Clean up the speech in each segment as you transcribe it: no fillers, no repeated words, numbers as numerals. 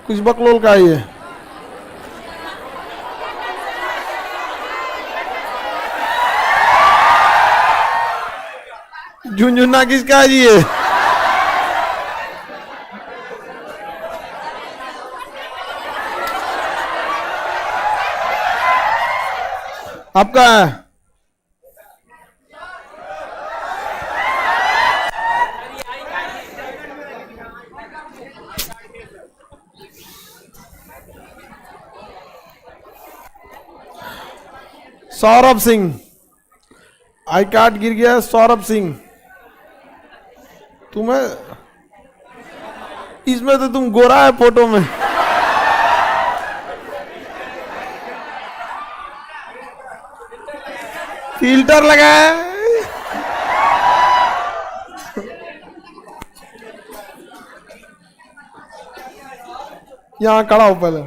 कुछ बकलोल का ही है। झुनझुना किसका है जी ये? आपका है? सौरभ सिंह, आई कार्ड गिर गया। सौरभ सिंह, तुम्हें इसमें तो तुम गोरा है फोटो में। फिल्टर लगाया है। यहां खड़ा हो पहले,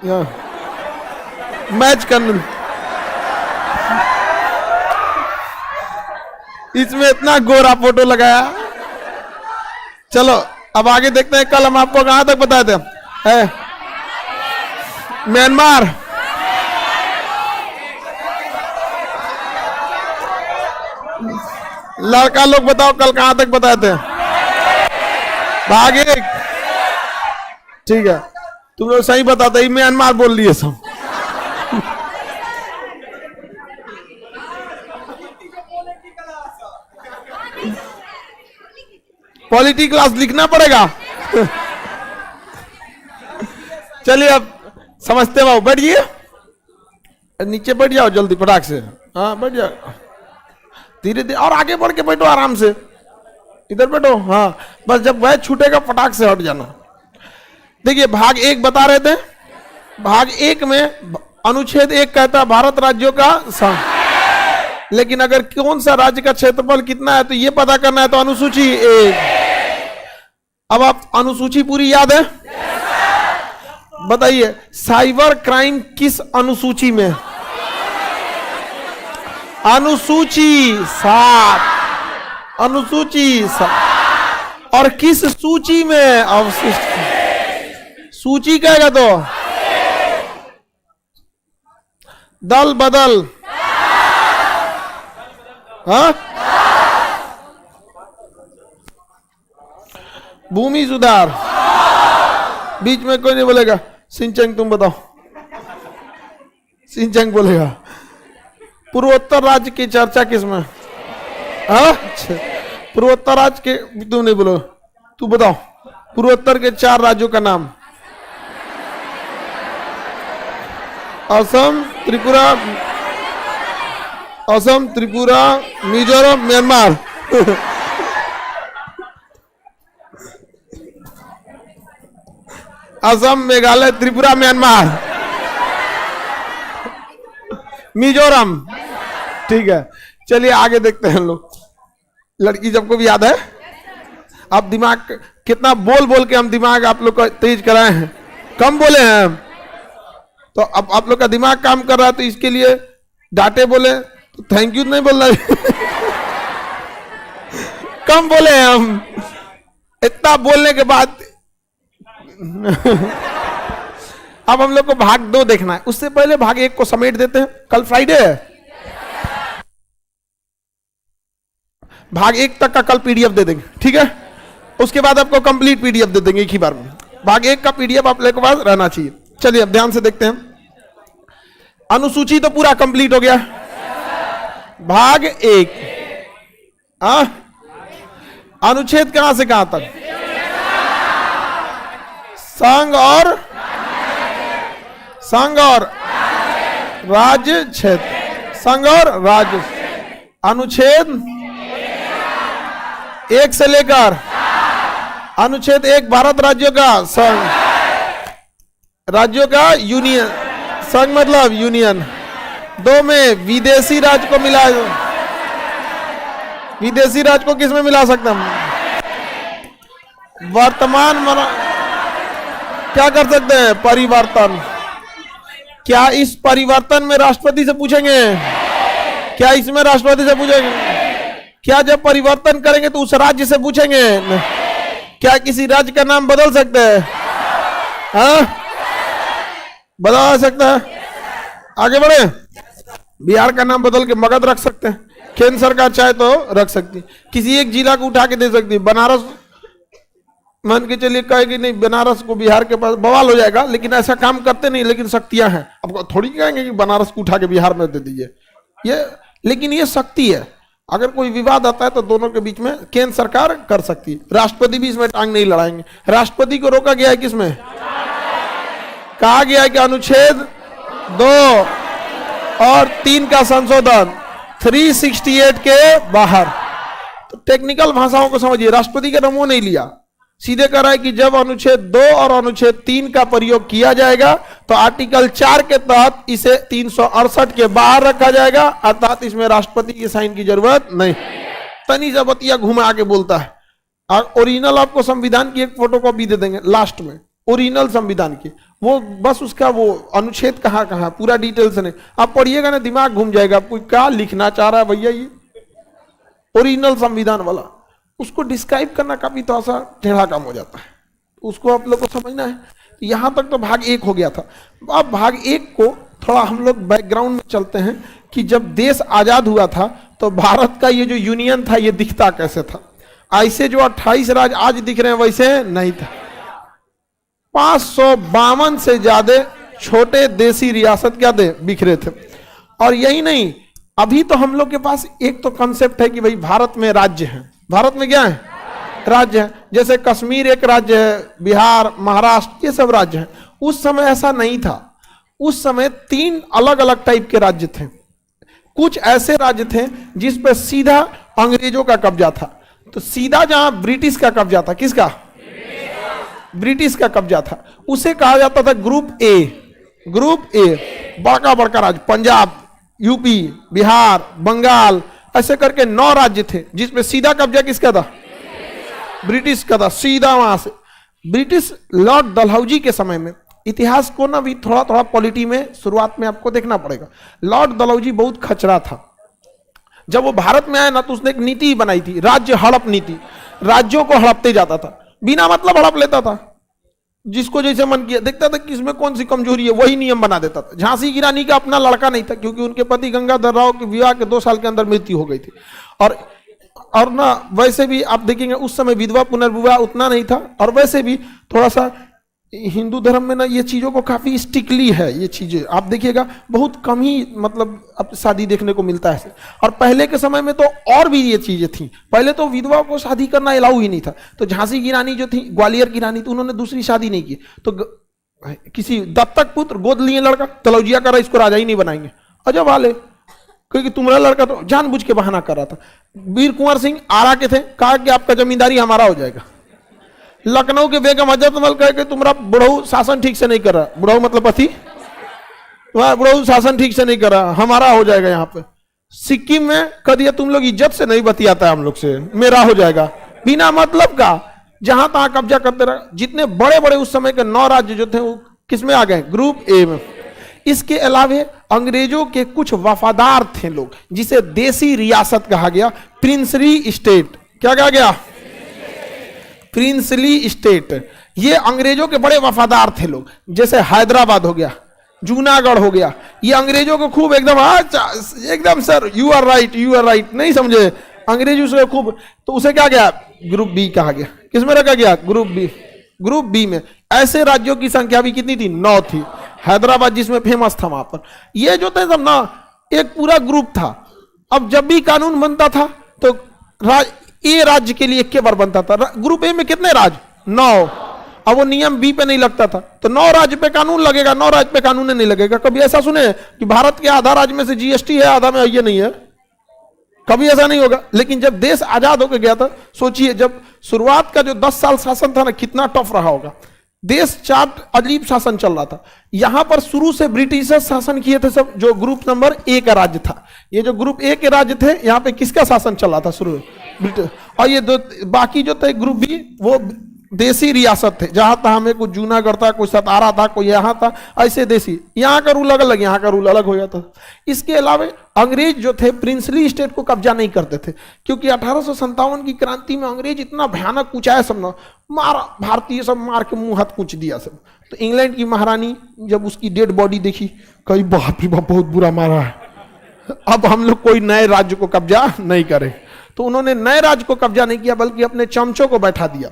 यहां मैच करने। इसमें इतना गोरा फोटो लगाया। चलो अब आगे देखते हैं। कल हम आपको कहां तक बताए थे? म्यांमार, लड़का लोग बताओ कल कहां तक बताए थे? भाग एक। ठीक है, तुम लोग सही बताते, म्यांमार बोल लिए सब। पॉलिटी क्लास लिखना पड़ेगा। चलिए अब समझते बाबू, बैठिए, नीचे बैठ जाओ जल्दी फटाक से। हाँ बैठ जाओ, धीरे धीरे और आगे बढ़ के बैठो आराम से। इधर बैठो। हाँ बस जब वह छूटेगा फटाक से हट जाना। देखिए भाग एक बता रहे थे। भाग एक में अनुच्छेद 1 कहता है भारत राज्यों का संघ, लेकिन अगर कौन सा राज्य का क्षेत्रफल कितना है तो ये पता करना है तो अनुसूची 1। अब आप अनुसूची पूरी याद है? बताइए साइबर क्राइम किस अनुसूची में? अनुसूची 7। अनुसूची 7। और किस सूची में? अवशिष्ट सूची कहेगा तो दल बदल। हाँ भूमि सुधार। बीच में कोई नहीं बोलेगा। सिंचंग तुम बताओ। सिंचंग बोलेगा। पूर्वोत्तर राज्य की चर्चा किसमें? हाँ पूर्वोत्तर राज्य के तुम नहीं बोलो, तू बताओ। पूर्वोत्तर के 4 राज्यों का नाम? असम, त्रिपुरा, असम, त्रिपुरा, मिजोरम, म्यांमार। असम, मेघालय, त्रिपुरा, म्यांमार, मिजोरम। ठीक है चलिए आगे देखते हैं लोग। लड़की सबको भी याद है। आप दिमाग कितना बोल बोल के हम दिमाग आप लोग को तेज कराए हैं। कम बोले हैं हम तो अब आप लोग का दिमाग काम कर रहा है तो इसके लिए डांटे बोले तो थैंक यू नहीं बोल रहे। कम बोले हैं हम। इतना बोलने के बाद अब हम लोग को भाग 2 देखना है। उससे पहले भाग 1 को समेट देते हैं। कल फ्राइडे है। भाग 1 तक का कल पीडीएफ दे देंगे, ठीक है? उसके बाद आपको कंप्लीट पीडीएफ दे देंगे एक ही बार में। भाग 1 का पीडीएफ आप लोगों के पास रहना चाहिए। चलिए अब ध्यान से देखते हैं। अनुसूची तो पूरा कंप्लीट हो गया। भाग 1 अनुच्छेद कहां से कहां तक? संघ और राज्य क्षेत्र। संघ और राज्य। अनुच्छेद 1 से लेकर अनुच्छेद 1 भारत राज्यों का संघ, राज्यों का यूनियन। संघ मतलब यूनियन। 2 में विदेशी राज्य को मिला। विदेशी राज्य को किस में मिला सकते हम? वर्तमान क्या कर सकते हैं? परिवर्तन। क्या इस परिवर्तन में राष्ट्रपति से पूछेंगे? क्या इसमें राष्ट्रपति से पूछेंगे? क्या जब परिवर्तन करेंगे तो उस राज्य से पूछेंगे? क्या किसी राज्य का नाम बदल सकते हैं? हाँ, बदला सकता है। आगे बढ़े। बिहार का नाम बदल के मगध रख सकते हैं, केंद्र सरकार चाहे तो रख सकती है, किसी एक जिला को उठा के दे सकती है। बनारस मान के चलिए कहेगी नहीं बनारस को बिहार के पास, बवाल हो जाएगा, लेकिन ऐसा काम करते नहीं, लेकिन शक्तियां हैं। अब थोड़ी कहेंगे कि बनारस को उठा के बिहार में दे दीजिए, ये लेकिन ये शक्ति है। अगर कोई विवाद आता है तो दोनों के बीच में केंद्र सरकार कर सकती है। राष्ट्रपति भी इसमें टांग नहीं लड़ाएंगे। राष्ट्रपति को रोका गया है किसमें? कहा गया है कि अनुच्छेद 2 और 3 का संशोधन 368 के बाहर। तो टेक्निकल भाषाओं को समझिए, राष्ट्रपति का नाम वो नहीं लिया, सीधे कह रहा है कि जब अनुच्छेद 2 और अनुच्छेद 3 का प्रयोग किया जाएगा तो आर्टिकल 4 के तहत इसे 368 के बाहर रखा जाएगा, अर्थात इसमें राष्ट्रपति की साइन की जरूरत नहीं। तनी जबतिया घुमा आके बोलता है। और ओरिजिनल आपको संविधान की एक फोटोकॉपी दे देंगे लास्ट में, ओरिजिनल संविधान की, वो बस उसका वो अनुच्छेद कहाँ कहाँ पूरा डिटेल से नहीं, आप पढ़िएगा ना दिमाग घूम जाएगा। कोई क्या लिखना चाह रहा है भैया, ये ओरिजिनल संविधान वाला, उसको डिस्क्राइब करना काफी तो ऐसा टेढ़ा काम हो जाता है, उसको आप लोग को समझना है। तो यहां तक तो भाग 1 हो गया था। अब भाग 1 को थोड़ा हम लोग बैकग्राउंड में चलते हैं कि जब देश आजाद हुआ था तो भारत का ये जो यूनियन था ये दिखता कैसे था। ऐसे जो 28 राज्य आज दिख रहे हैं वैसे नहीं था। 552 से ज्यादा छोटे देसी रियासत क्या थे, बिखरे थे। और यही नहीं, अभी तो हम लोग के पास एक तो कंसेप्ट है कि भाई भारत में राज्य है। भारत में क्या है? राज्य है। जैसे कश्मीर एक राज्य है, बिहार, महाराष्ट्र, ये सब राज्य हैं। उस समय ऐसा नहीं था। उस समय 3 अलग अलग टाइप के राज्य थे। कुछ ऐसे राज्य थे जिस पर सीधा अंग्रेजों का कब्जा था। तो सीधा जहां ब्रिटिश का कब्जा था, किसका? ब्रिटिश का कब्जा था, उसे कहा जाता था ग्रुप ए। ग्रुप ए बड़का बड़का राज्य, पंजाब, यूपी, बिहार, बंगाल, ऐसे करके 9 राज्य थे जिसमें सीधा कब्जा किसका था? ब्रिटिश का था, सीधा वहां से। ब्रिटिश लॉर्ड डलहौजी के समय में, इतिहास को ना भी थोड़ा थोड़ा पॉलिटी में शुरुआत में आपको देखना पड़ेगा। लॉर्ड डलहौजी बहुत खचरा था। जब वो भारत में आया ना तो उसने एक नीति बनाई थी, राज्य हड़प नीति। राज्यों को हड़पते जाता था, बिना मतलब हड़प लेता था, जिसको जैसे मन किया, देखता था कि इसमें कौन सी कमजोरी है वही नियम बना देता था। झांसी की रानी का अपना लड़का नहीं था क्योंकि उनके पति गंगाधर राव के विवाह के 2 साल के अंदर मृत्यु हो गई थी। और ना वैसे भी आप देखेंगे उस समय विधवा पुनर्विवाह उतना नहीं था। और वैसे भी थोड़ा सा हिंदू धर्म में ना ये चीजों को काफी स्ट्रिक्टली है। ये चीजें आप देखिएगा बहुत कम ही मतलब अब शादी देखने को मिलता है। और पहले के समय में तो और भी ये चीजें थी। पहले तो विधवा को शादी करना अलाउ ही नहीं था। तो झांसी की रानी जो थी, ग्वालियर की रानी, तो उन्होंने दूसरी शादी नहीं की। तो किसी दत्तक पुत्र गोद लिए लड़का, तलौजिया कर रहा, इसको राजा ही नहीं बनाएंगे। अजब वाले, क्योंकि तुम्हारा लड़का तो जानबूझ के बहाना कर रहा था। वीर कुंवर सिंह आरा के थे, कहा कि आपका जमींदारी हमारा हो जाएगा। लखनऊ के बेगम हजरतमल कहे कि तुम्हारा बुढ़ऊ शासन ठीक से नहीं कर रहा, बुढ़ऊ मतलब पति, बुढ़ऊ शासन ठीक से नहीं कर रहा, हमारा हो जाएगा यहाँ पे। सिक्किम में कह दिया तुम लोग इज्जत से नहीं बतियाता है हम लोग से, मेरा हो जाएगा। बिना मतलब का जहां तहां कब्जा करते रहा। जितने बड़े बड़े उस समय के 9 राज्य जो थे वो किसमें आ गए? ग्रुप ए में। इसके अलावे अंग्रेजों के कुछ वफादार थे लोग, जिसे देसी रियासत कहा गया, प्रिंसली स्टेट। क्या कहा गया? Princely state. ये अंग्रेजों के बड़े वफादार थे लोग। जैसे हैदराबाद हो गया, जूनागढ़ हो गया, ये अंग्रेजों को खूब एकदम सर यू आर राइट नहीं समझे, अंग्रेजी उसे खूब, तो उसे क्या गया? ग्रुप बी कहा गया। किसमें रखा गया? Group B. ग्रुप बी में ऐसे राज्यों की संख्या भी कितनी थी? 9 थी। हैदराबाद जिसमें फेमस था वहां पर, ये जो थे सब ना एक पूरा ग्रुप था। अब जब भी कानून बनता था तो ए राज्य के लिए एक के बार बनता था। ग्रुप ए में कितने राज्य? 9। अब वो नियम बी पे नहीं लगता था, तो 9 राज्य पे कानून लगेगा, 9 राज्य पे कानून नहीं लगेगा। कभी ऐसा सुने कि भारत के आधा राज्य में से जीएसटी है, आधा में ये नहीं है? कभी ऐसा नहीं होगा। लेकिन जब देश आजाद होकर गया था, सोचिए जब शुरुआत का जो 10 साल शासन था ना, कितना टफ रहा होगा। देश 4 अजीब शासन चल रहा था। यहां पर शुरू से ब्रिटिश शासन किए थे सब, जो ग्रुप नंबर ए का राज्य था। ये जो ग्रुप ए के राज्य थे, यहां पे किसका शासन चल रहा था शुरू? ब्रिटिश। और ये दो बाकी जो थे ग्रुप बी, वो देसी रियासत थे, जहां तहां में कुछ जूनागढ़ था, कोई सतारा था, कोई यहाँ था, ऐसे देसी। यहाँ का रूल अलग, यहाँ का रूल अलग हो जाता था। इसके अलावा अंग्रेज जो थे प्रिंसली स्टेट को कब्जा नहीं करते थे, क्योंकि 1857 की क्रांति में अंग्रेज इतना भयानक कुचाया सब ना, मारा भारतीय सब मार के मुंह हाथ कूच दिया सब। तो इंग्लैंड की महारानी जब उसकी डेड बॉडी देखी, कही बाप रे बाप बहुत बुरा मारा है, अब हम लोग कोई नए राज्य को कब्जा नहीं करें। तो उन्होंने नए राज्य को कब्जा नहीं किया, बल्कि अपने चमचों को बैठा दिया।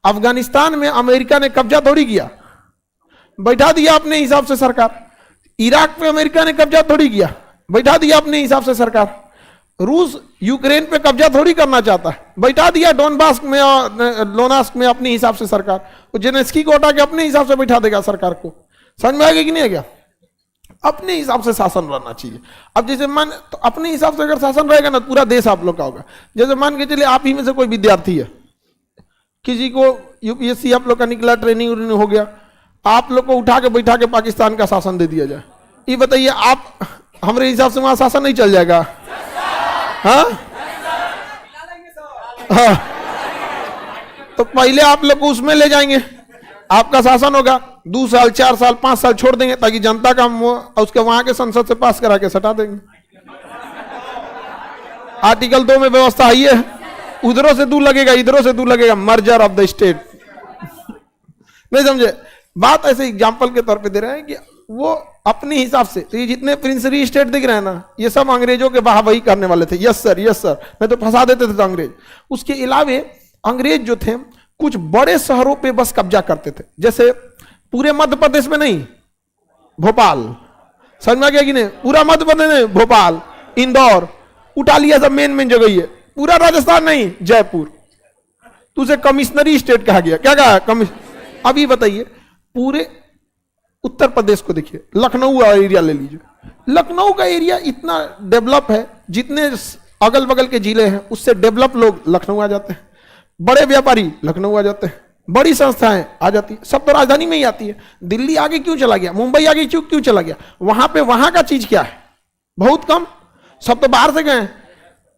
अफगानिस्तान में अमेरिका ने कब्जा थोड़ी किया, बैठा दिया अपने हिसाब से सरकार। इराक पे अमेरिका ने कब्जा थोड़ी किया, बैठा दिया अपने हिसाब से सरकार। रूस यूक्रेन पे कब्जा थोड़ी करना चाहता है, बैठा दिया डोनबास में और लोनास्क में अपने हिसाब से सरकार। वो जेलेंस्की को हटा के अपने हिसाब से बैठा देगा सरकार को। समझ में आएगा कि नहीं आएगा? अपने हिसाब से शासन रहना चाहिए। अब जैसे मान, तो अपने हिसाब से अगर शासन रहेगा ना, पूरा देश आप लोग का होगा। जैसे मान के चलिए आप ही में से कोई विद्यार्थी है, किसी को यूपीएससी आप लोग का निकला, ट्रेनिंग हो गया, आप लोग को उठा के बैठा के पाकिस्तान का शासन दे दिया जाए, ये बताइए आप हमारे हिसाब से वहां शासन नहीं चल जाएगा? हाँ हाँ, तो पहले आप लोग को उसमें ले जाएंगे, आपका शासन होगा, 2 साल 4 साल 5 साल छोड़ देंगे, ताकि जनता का उसके वहां के संसद से पास करा के सटा देंगे। आर्टिकल 2 में व्यवस्था है, उधरों से दूर लगेगा, इधरों से दूर लगेगा, मर्जर ऑफ द स्टेट। नहीं समझे बात? ऐसे एग्जाम्पल के तौर पे दे रहे हैं कि वो अपने हिसाब से। तो ये जितने प्रिंसली स्टेट दिख रहे हैं ना, ये सब अंग्रेजों के वाहवाही करने वाले थे। यस सर, यस सर, मैं तो फंसा देते थे तो अंग्रेज। उसके अलावे अंग्रेज जो थे कुछ बड़े शहरों पे बस कब्जा करते थे, जैसे पूरे मध्य प्रदेश में नहीं, भोपाल, समझ में आ गया कि नहीं? पूरा मध्य प्रदेश में भोपाल, इंदौर उठा लिया, सब मेन मेन जगह ही है। पूरा राजस्थान नहीं, जयपुर, तो उसे कमिश्नरी स्टेट कहा गया। क्या कहा? अभी बताइए पूरे उत्तर प्रदेश को देखिए, लखनऊ एरिया ले लीजिए, लखनऊ का एरिया इतना डेवलप है, जितने अगल बगल के जिले हैं उससे डेवलप लोग लखनऊ आ जाते हैं, बड़े व्यापारी लखनऊ आ जाते हैं, बड़ी संस्थाएं आ जाती है, सब तो राजधानी में ही आती है। दिल्ली आगे क्यों चला गया? मुंबई आगे क्यों चला गया? वहां पे वहां का चीज क्या है? बहुत कम, सब तो बाहर से गए हैं।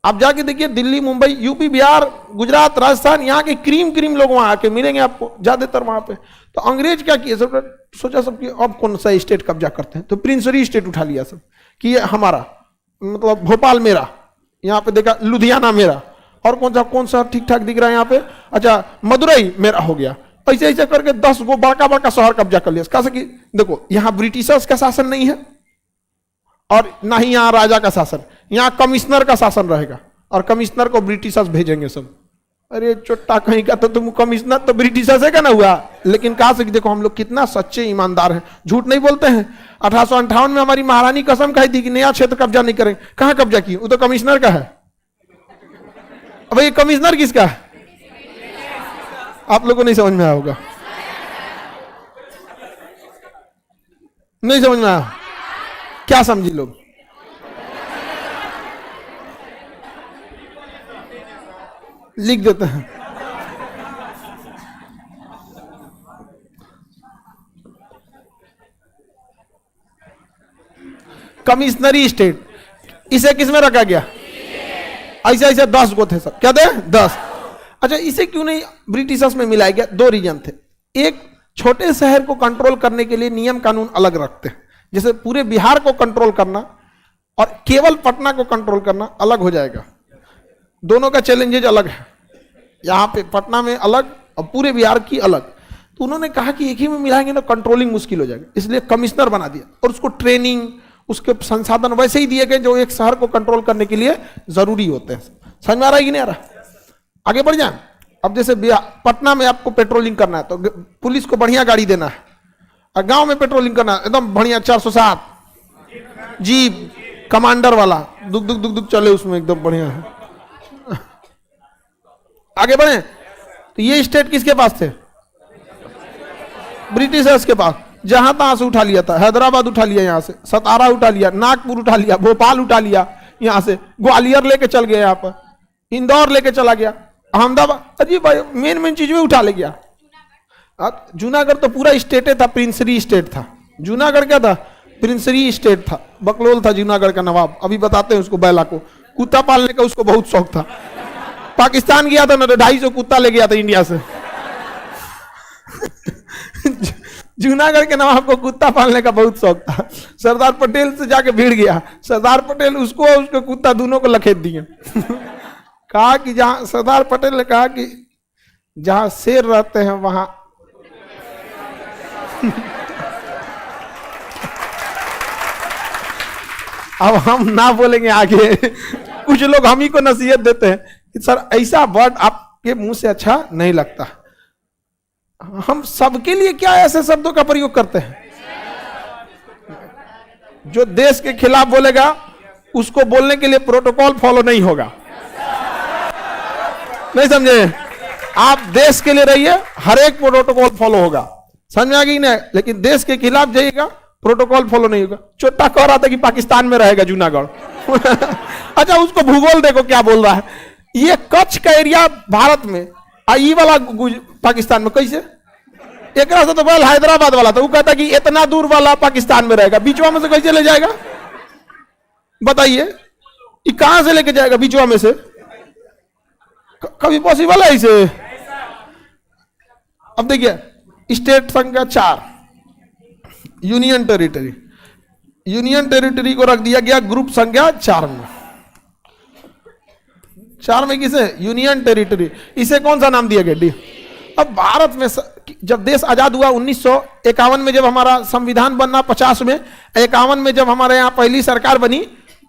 आप जाके देखिए दिल्ली, मुंबई, यूपी, बिहार, गुजरात, राजस्थान, यहाँ के क्रीम लोग वहां आके मिलेंगे आपको ज्यादातर वहां पे। तो अंग्रेज क्या किए, सब सोचा सब कि अब कौन सा स्टेट कब्जा करते हैं, तो प्रिंसली स्टेट उठा लिया सब कि ये हमारा, मतलब भोपाल मेरा, यहाँ पे देखा लुधियाना मेरा, और कौन सा ठीक ठाक दिख रहा है यहाँ पे, अच्छा मदुरई मेरा हो गया। ऐसे ऐसे करके 10 गो बड़का बड़का शहर कब्जा कर लिया। कैसे कि देखो यहाँ ब्रिटिशर्स का शासन नहीं है, और ना ही यहाँ राजा का शासन, यहाँ कमिश्नर का शासन रहेगा, और कमिश्नर को ब्रिटिशर्स भेजेंगे सब। अरे चोट्टा कहीं का, तो तुम कमिश्नर तो ब्रिटिशर्स है का ना हुआ। लेकिन कहा से देखो हम लोग कितना सच्चे ईमानदार हैं, झूठ नहीं बोलते हैं। 1858 में हमारी महारानी कसम खाई थी कि नया क्षेत्र कब्जा नहीं करेंगे। कहां कब्जा की? वो तो कमिश्नर का है। अब ये कमिश्नर किसका है? आप लोगों को नहीं समझ में आया होगा, नहीं समझ में आया? क्या समझी लोग? लिख देते हैं। कमिश्नरी स्टेट, इसे किसमें रखा गया? ऐसे ऐसे 10 गो थे सब। क्या थे? 10। अच्छा, इसे क्यों नहीं ब्रिटिशर्स में मिलाया गया? 2 रीजन थे। एक, छोटे शहर को कंट्रोल करने के लिए नियम कानून अलग रखते हैं, जैसे पूरे बिहार को कंट्रोल करना और केवल पटना को कंट्रोल करना अलग हो जाएगा। दोनों का चैलेंजेज अलग है, यहाँ पे पटना में अलग और पूरे बिहार की अलग। तो उन्होंने कहा कि एक ही में मिलाएंगे ना कंट्रोलिंग मुश्किल हो जाएगा, इसलिए कमिश्नर बना दिया, और उसको ट्रेनिंग, उसके संसाधन वैसे ही दिए गए जो एक शहर को कंट्रोल करने के लिए जरूरी होते हैं। समझ में आ रहा है कि नहीं आ रहा? आगे बढ़ जाए। अब जैसे पटना में आपको पेट्रोलिंग करना है तो पुलिस को बढ़िया गाड़ी देना है, और गांव में पेट्रोलिंग करना है एकदम बढ़िया 407 जीप कमांडर वाला, दुख दुख दुख दुख चले उसमें एकदम बढ़िया है। आगे बढ़े तो ये स्टेट किसके पास थे? ब्रिटिशर्स के पास। जहां तहां से उठा लिया था, हैदराबाद उठा लिया, यहां से सतारा उठा लिया, नागपुर उठा लिया, भोपाल उठा लिया, यहां से ग्वालियर लेके चल गया, यहाँ पर इंदौर लेके चला गया, अहमदाबाद, अजीब भाई मेन मेन चीज में उठा ले गया। जूनागढ़ तो पूरा स्टेट था, प्रिंसली स्टेट था। जूनागढ़ क्या था? प्रिंसली स्टेट था। बकलोल था जूनागढ़ का नवाब, अभी बताते हैं उसको, बैला को कुत्ता पालने का उसको बहुत शौक था। पाकिस्तान गया था ना तो 250 कुत्ता ले गया था इंडिया से। जूनागढ़ के नवाब को कुत्ता पालने का बहुत शौक था। सरदार पटेल से जाके भिड़ गया। सरदार पटेल उसको और उसको कुत्ता दोनों को लखेत दिए। कहा कि जहां सरदार पटेल ने कहा कि जहां शेर रहते हैं वहां अब हम ना बोलेंगे आगे। कुछ लोग हम ही को नसीहत देते हैं कि सर ऐसा वर्ड आपके मुंह से अच्छा नहीं लगता। हम सबके लिए क्या ऐसे शब्दों का प्रयोग करते हैं? जो देश के खिलाफ बोलेगा उसको बोलने के लिए प्रोटोकॉल फॉलो नहीं होगा। नहीं समझे? आप देश के लिए रहिए, हर एक प्रोटोकॉल फॉलो होगा। समझ में आ गई ना? लेकिन देश के खिलाफ जाइएगा, प्रोटोकॉल फॉलो नहीं होगा। चोट्टा कह रहा था कि पाकिस्तान में रहेगा जूनागढ़। अच्छा, उसको भूगोल देखो क्या बोल रहा है। ये कच्छ का एरिया भारत में, ये वाला पाकिस्तान में। कैसे? एक से तो बोल हैदराबाद वाला था, वो कहता कि इतना दूर वाला पाकिस्तान में रहेगा, बीचवा में से कैसे ले जाएगा? बताइए, ये कहां से लेके जाएगा बीचवा में से? कभी पॉसिबल है इसे? अब देखिए, स्टेट संख्या 4, यूनियन टेरिटरी। यूनियन टेरिटरी को रख दिया गया ग्रुप संख्या 4 में। 4 में किसे? Union territory. इसे कौन सा नाम दिया गया? डी। अब भारत में जब देश आजाद हुआ 1951 में, जब हमारा संविधान बना 50 में, 51 में जब हमारे यहाँ पहली सरकार बनी,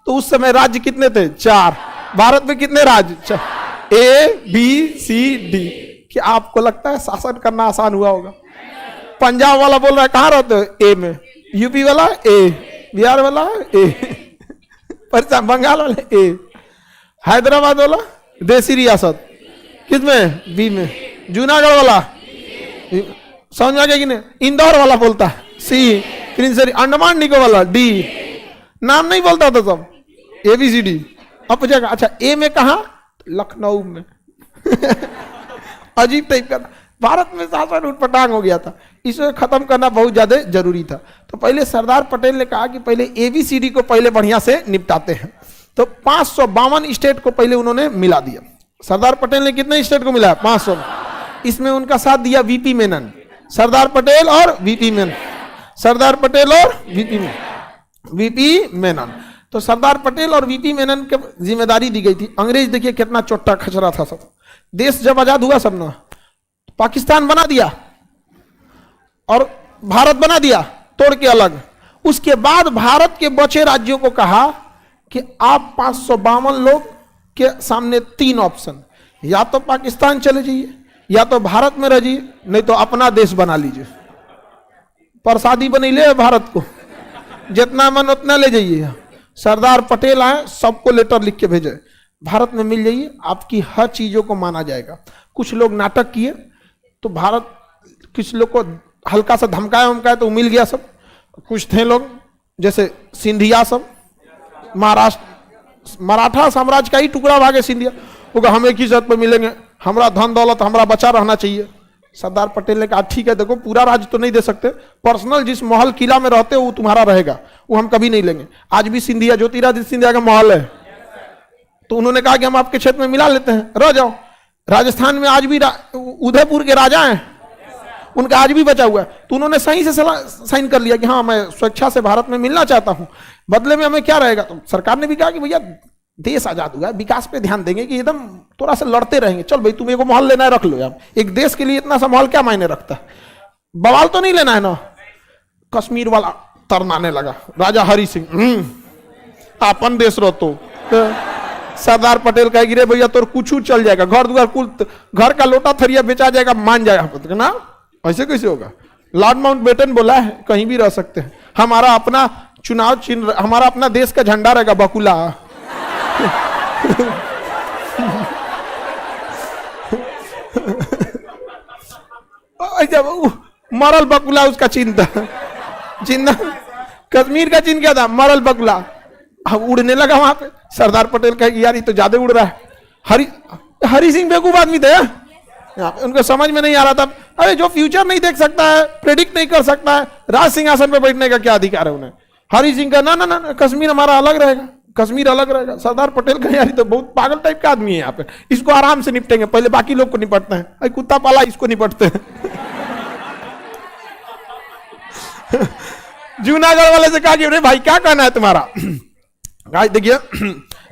तो उस समय राज्य कितने थे? 4। भारत में कितने राज्य? 4। A, B, C, D। क्या आपको लगता है शासन करना आसान हुआ होगा? पंजाब वाला बोल रहा है कहां रहते हो? A में। यूपी वाला A, बिहार वाला A, बंगाल वाले A, हैदराबाद वाला देसी रियासत किसमें? B में। जूनागढ़ वाला समझ में आ गया कि नहीं? इंदौर वाला बोलता है C, क्रीनसरी। अंडमान निकोबार वाला D। नाम नहीं बोलता था सब, ABCD। अब पूछेगा अच्छा A में कहा? लखनऊ में। अजीब टाइप का। भारत में शासन उठपटांग हो गया था, इसे खत्म करना बहुत ज्यादा जरूरी था। तो पहले सरदार पटेल ने कहा कि पहले ABCD को पहले बढ़िया से निपटाते हैं। तो 552 स्टेट को पहले उन्होंने मिला दिया। सरदार पटेल ने कितने स्टेट को मिला? 500। इसमें उनका साथ दिया VP मेनन। सरदार पटेल और VP मेनन, सरदार पटेल और VP मेनन। तो सरदार पटेल और VP मेनन के जिम्मेदारी दी गई थी। अंग्रेज देखिए कितना चोट्टा खचरा था सब। देश जब आजाद हुआ सब ना, पाकिस्तान बना दिया और भारत बना दिया तोड़ के अलग। उसके बाद भारत के बचे राज्यों को कहा कि आप 552 लोग के सामने 3 ऑप्शन, या तो पाकिस्तान चले जाइए, या तो भारत में रहिए, नहीं तो अपना देश बना लीजिए। प्रसादी बनी ले भारत को, जितना मन उतना ले जाइए। सरदार पटेल आए, सबको लेटर लिख के भेजे, भारत में मिल जाइए, आपकी हर चीजों को माना जाएगा। कुछ लोग नाटक किए तो भारत, कुछ लोग को हल्का सा धमकाया उमकाया तो मिल गया सब। कुछ थे लोग जैसे सिंधिया सब, महाराष्ट्र मराठा साम्राज्य का ही टुकड़ा भागे सिंधिया, वो कहा हम एक ही शर्त पर मिलेंगे, हमारा धन दौलत हमारा बचा रहना चाहिए। सरदार पटेल ने कहा ठीक है, देखो पूरा राज्य तो नहीं दे सकते, पर्सनल जिस महल किला में रहते हो वो तुम्हारा रहेगा, वो हम कभी नहीं लेंगे। आज भी सिंधिया, ज्योतिरादित्य सिंधिया का महल है, तो उन्होंने कहा कि हम आपके क्षेत्र में मिला लेते हैं, रह जाओ। राजस्थान में आज भी उदयपुर के राजा हैं, उनका आज भी बचा हुआ है। तो उन्होंने सही से साइन कर लिया कि हाँ मैं स्वेच्छा से भारत में मिलना चाहता हूं, बदले में हमें क्या रहेगा। तो सरकार ने भी कहा कि भैया देश आजाद हुआ है, विकास पे ध्यान देंगे कि एकदम थोड़ा सा लड़ते रहेंगे। चल भाई तुम एक महल लेना है रख लो यार, एक देश के लिए इतना सा महल क्या मायने रखता है, बवाल तो नहीं लेना है ना। कश्मीर वाला तरनाने लगा, राजा हरि सिंह अपन देश रहो तो सरदार पटेल कह गिरे भैया तो कुछ चल जाएगा, घर द्वार कुल घर का लोटा थरिया बेचा जाएगा, मान जाएगा ना। ऐसे कैसे होगा? लॉर्ड माउंटबेटन बोला है कहीं भी रह सकते हैं, हमारा अपना चुनाव चिन्ह, हमारा अपना देश का झंडा रहेगा बकुला। मरल बकुला उसका चिन्ह था, चिन्ह कश्मीर का चिन्ह क्या था? मरल बकुला। अब उड़ने लगा वहां पे। सरदार पटेल कहे यार ये तो ज्यादा उड़ रहा है। हरि सिंह बेवकूफ आदमी थे, उनको समझ में नहीं आ रहा था। अरे जो फ्यूचर नहीं देख सकता है, प्रेडिक्ट नहीं कर सकता है, राज सिंहासन पे बैठने का क्या अधिकार है उन्हें? हरि सिंह का ना ना ना कश्मीर हमारा अलग रहेगा, कश्मीर अलग रहेगा। सरदार पटेल का यार तो बहुत पागल टाइप का आदमी है यहाँ पे, इसको आराम से निपटेंगे, पहले बाकी लोग को निपटते हैं। अरे कुत्ता पाला इसको निपटते हैं। जूनागढ़ वाले से कहा कि अरे भाई क्या कहना है तुम्हारा? कहा देखिए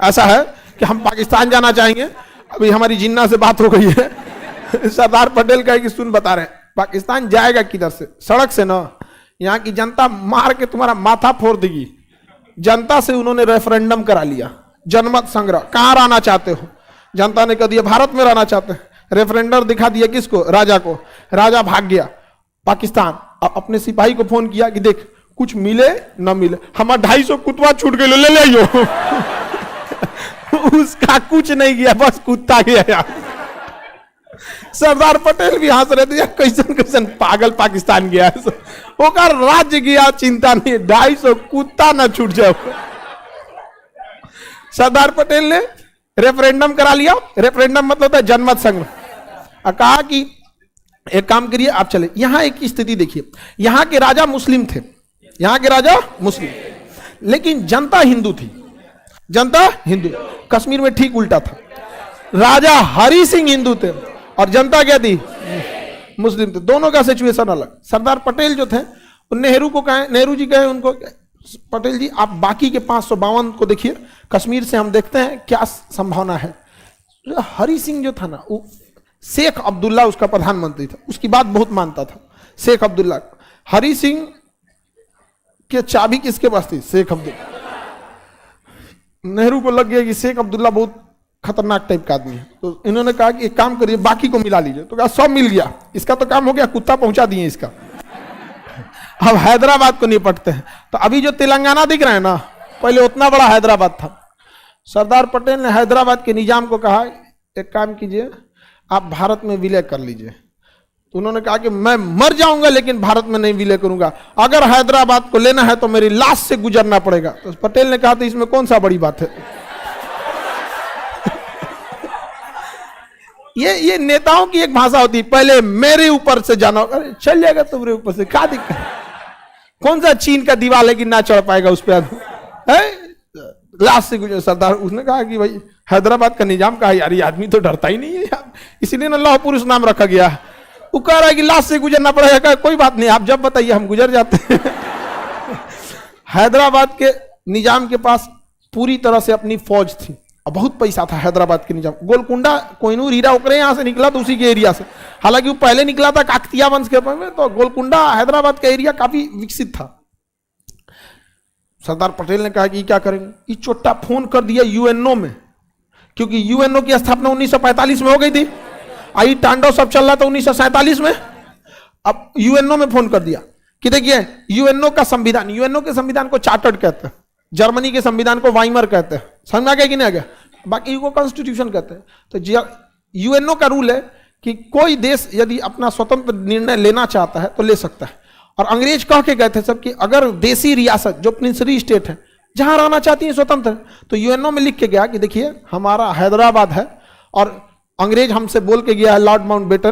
ऐसा है कि हम पाकिस्तान जाना चाहेंगे, अभी हमारी जिन्ना से बात हो गई है। सरदार पटेल कहे कि सुन बता रहे हैं, पाकिस्तान जाएगा किधर से? सड़क से ना। यहाँ की जनता मार के तुम्हारा माथा फोड़ देगी। जनता से उन्होंने रेफरेंडम करा लिया, जनमत संग्रह, कहाँ रहना चाहते हो? जनता ने कह दिया भारत में रहना चाहते हैं। रेफरेंडम दिखा दिया किसको? राजा को। राजा भाग गया पाकिस्तान। अपने सिपाही को फोन किया कि देख कुछ मिले न मिले, हमारा 250 कुत्ता छूट गए, ले ले उसका कुछ नहीं गया, बस कुत्ता गया यार। सरदार पटेल भी हंस रहे थे, कैसन कैसन पागल पाकिस्तान गया, ओकर राज्य गया, चिंता नहीं, 250 कुत्ता ना छूट जाओ। सरदार पटेल ने रेफरेंडम करा लिया। रेफरेंडम मतलब होता है जनमत संग्रह। कहा कि एक काम करिए आप चले। यहां एक स्थिति देखिए, यहां के राजा मुस्लिम थे, यहां के राजा मुस्लिम, लेकिन जनता हिंदू थी। जनता हिंदू। कश्मीर में ठीक उल्टा था, राजा हरि सिंह हिंदू थे और जनता क्या थी? मुस्लिम थे। दोनों का सिचुएशन अलग। सरदार पटेल जो थे, नेहरू को कहे, नेहरू जी कहे उनको, पटेल जी आप बाकी के 552 को देखिए, कश्मीर से हम देखते हैं क्या संभावना है। हरि सिंह जो था ना, वो शेख अब्दुल्ला उसका प्रधानमंत्री था, उसकी बात बहुत मानता था शेख अब्दुल्ला। हरि सिंह के चाबी किसके पास थी? शेख अब्दुल्ला। नेहरू को लग गया कि शेख अब्दुल्ला बहुत खतरनाक टाइप का आदमी है, तो इन्होंने कहा कि एक काम करिए बाकी को मिला लीजिए। तो कहा सब मिल गया, इसका तो काम हो गया, कुत्ता पहुंचा दिए इसका। अब हैदराबाद को निपटते हैं। तो अभी जो तेलंगाना दिख रहा है ना, पहले उतना बड़ा हैदराबाद था। सरदार पटेल ने हैदराबाद के निजाम को कहा एक काम कीजिए, आप भारत में विलय कर लीजिए। तो उन्होंने कहा कि मैं मर जाऊंगा लेकिन भारत में नहीं विलय करूंगा, अगर हैदराबाद को लेना है तो मेरी लाश से गुजरना पड़ेगा। तो पटेल ने कहा तो इसमें कौन सा बड़ी बात है? ये नेताओं की एक भाषा होती है, पहले मेरे ऊपर से जाना, अरे चल जाएगा तुम्हारे ऊपर से, क्या दिक्कत? कौन सा चीन का दीवार है कि ना चढ़ पाएगा उस पर? लाश से गुजर। सरदार उसने कहा कि भाई हैदराबाद का निजाम कहा यार, ये आदमी तो डरता ही नहीं है यार, इसीलिए ना लौह पुरुष नाम रखा गया। वो कह रहा है कि लाश से गुजरना पड़ेगा। कहा कोई बात नहीं, आप जब बताइए हम गुजर जाते हैं। हैदराबाद के निजाम के पास पूरी तरह से अपनी फौज थी और बहुत पैसा था हैदराबाद के निजाम। गोलकुंडा कोहिनूर हीरा ओकरे यहाँ से निकला तो उसी के एरिया से, हालांकि वो पहले निकला था काकतिया वंश के में, तो गोलकुंडा हैदराबाद का एरिया काफी विकसित था। सरदार पटेल ने कहा कि क्या करेंगे? ये चोट्टा फोन कर दिया यूएनओ में, क्योंकि यूएनओ की स्थापना 1945 में हो गई थी, आई तांडव सब चल रहा था 1947 में। अब यूएनओ में फोन कर दिया कि देखिए यूएनओ का संविधान, यूएनओ के संविधान को चार्टर्ड कहते हैं, जर्मनी के संविधान को वाइमर कहते हैं, समझ आ गया कि नहीं आ गया? बाकी को कॉन्स्टिट्यूशन कहते हैं। तो यूएनओ का रूल है कि कोई देश यदि अपना स्वतंत्र निर्णय लेना चाहता है तो ले सकता है। और अंग्रेज कह के गए थे सब कि अगर देसी रियासत जो प्रिंसली स्टेट है जहां रहना चाहती है स्वतंत्र, तो यूएनओ में लिख के गया कि देखिए हमारा हैदराबाद है और अंग्रेज हमसे बोल के गया है लॉर्ड माउंटबेटन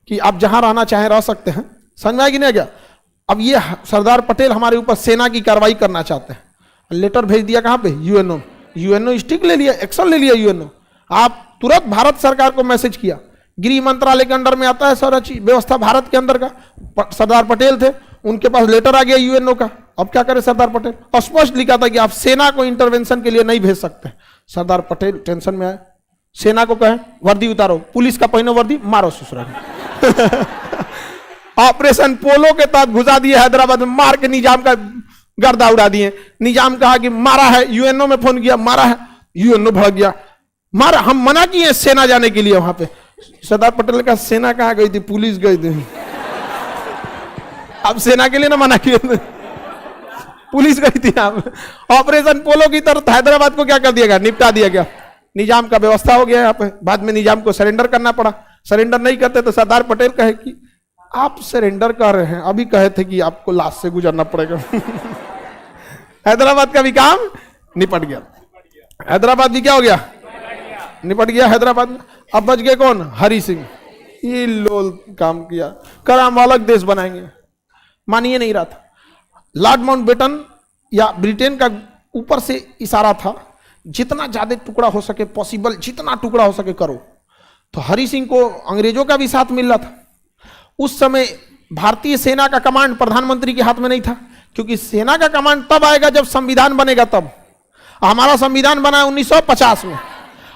कि आप जहां रहना चाहें रह सकते हैं। समझ में आया कि नहीं गया? अब ये सरदार पटेल हमारे ऊपर सेना की कार्रवाई करना चाहते हैं, लेटर भेज दिया कहां पे? यूएनओ। यूएनओ स्टिक ले लिया, एक्शन ले लिया यूएनओ। आप तुरंत भारत सरकार को मैसेज किया, गृह मंत्रालय के अंडर में आता है सारा चीज व्यवस्था भारत के अंदर का। सरदार पटेल थे, उनके पास लेटर आ गया यूएनओ का। अब क्या करे सरदार पटेल? स्पष्ट लिखा था कि आप सेना को इंटरवेंशन के लिए नहीं भेज सकते। सरदार पटेल टेंशन में आए, सेना को कहे वर्दी उतारो, पुलिस का पहनो वर्दी, मारो ससुरा। ऑपरेशन पोलो के तहत घुसा दिए हैदराबाद में, मार के निजाम का गर्दा उड़ा दिए। निजाम कहा कि मारा है, यूएनओ में फोन किया मारा है, यूएनओ भड़क गया, मारा, हम मना किए सेना जाने के लिए वहां पे। सरदार पटेल का सेना कहां गई थी? पुलिस गई थी। अब सेना के लिए ना मना किए, पुलिस गई थी। ऑपरेशन पोलो की तरफ हैदराबाद को क्या कर दिया गया? निपटा दिया गया। निजाम का व्यवस्था हो गया यहाँ पे। बाद में निजाम को सरेंडर करना पड़ा। सरेंडर नहीं करते तो सरदार पटेल कहे कि आप सरेंडर कर रहे हैं, अभी कहे थे कि आपको लाश से गुजरना पड़ेगा। हैदराबाद का भी काम निपट गया। हैदराबाद भी क्या हो गया? निपट गया हैदराबाद में। अब बच गए कौन? हरि सिंह। ये लोल काम किया, कर हम अलग देश बनाएंगे, मानिए नहीं रहा था। लॉर्ड माउंटबेटन या ब्रिटेन का ऊपर से इशारा था, जितना ज्यादा टुकड़ा हो सके पॉसिबल, जितना टुकड़ा हो सके करो। तो हरि सिंह को अंग्रेजों का भी साथ मिल रहा था। उस समय भारतीय सेना का कमांड प्रधानमंत्री के हाथ में नहीं था, क्योंकि सेना का कमांड तब आएगा जब संविधान बनेगा तब। हमारा संविधान बना 1950 में,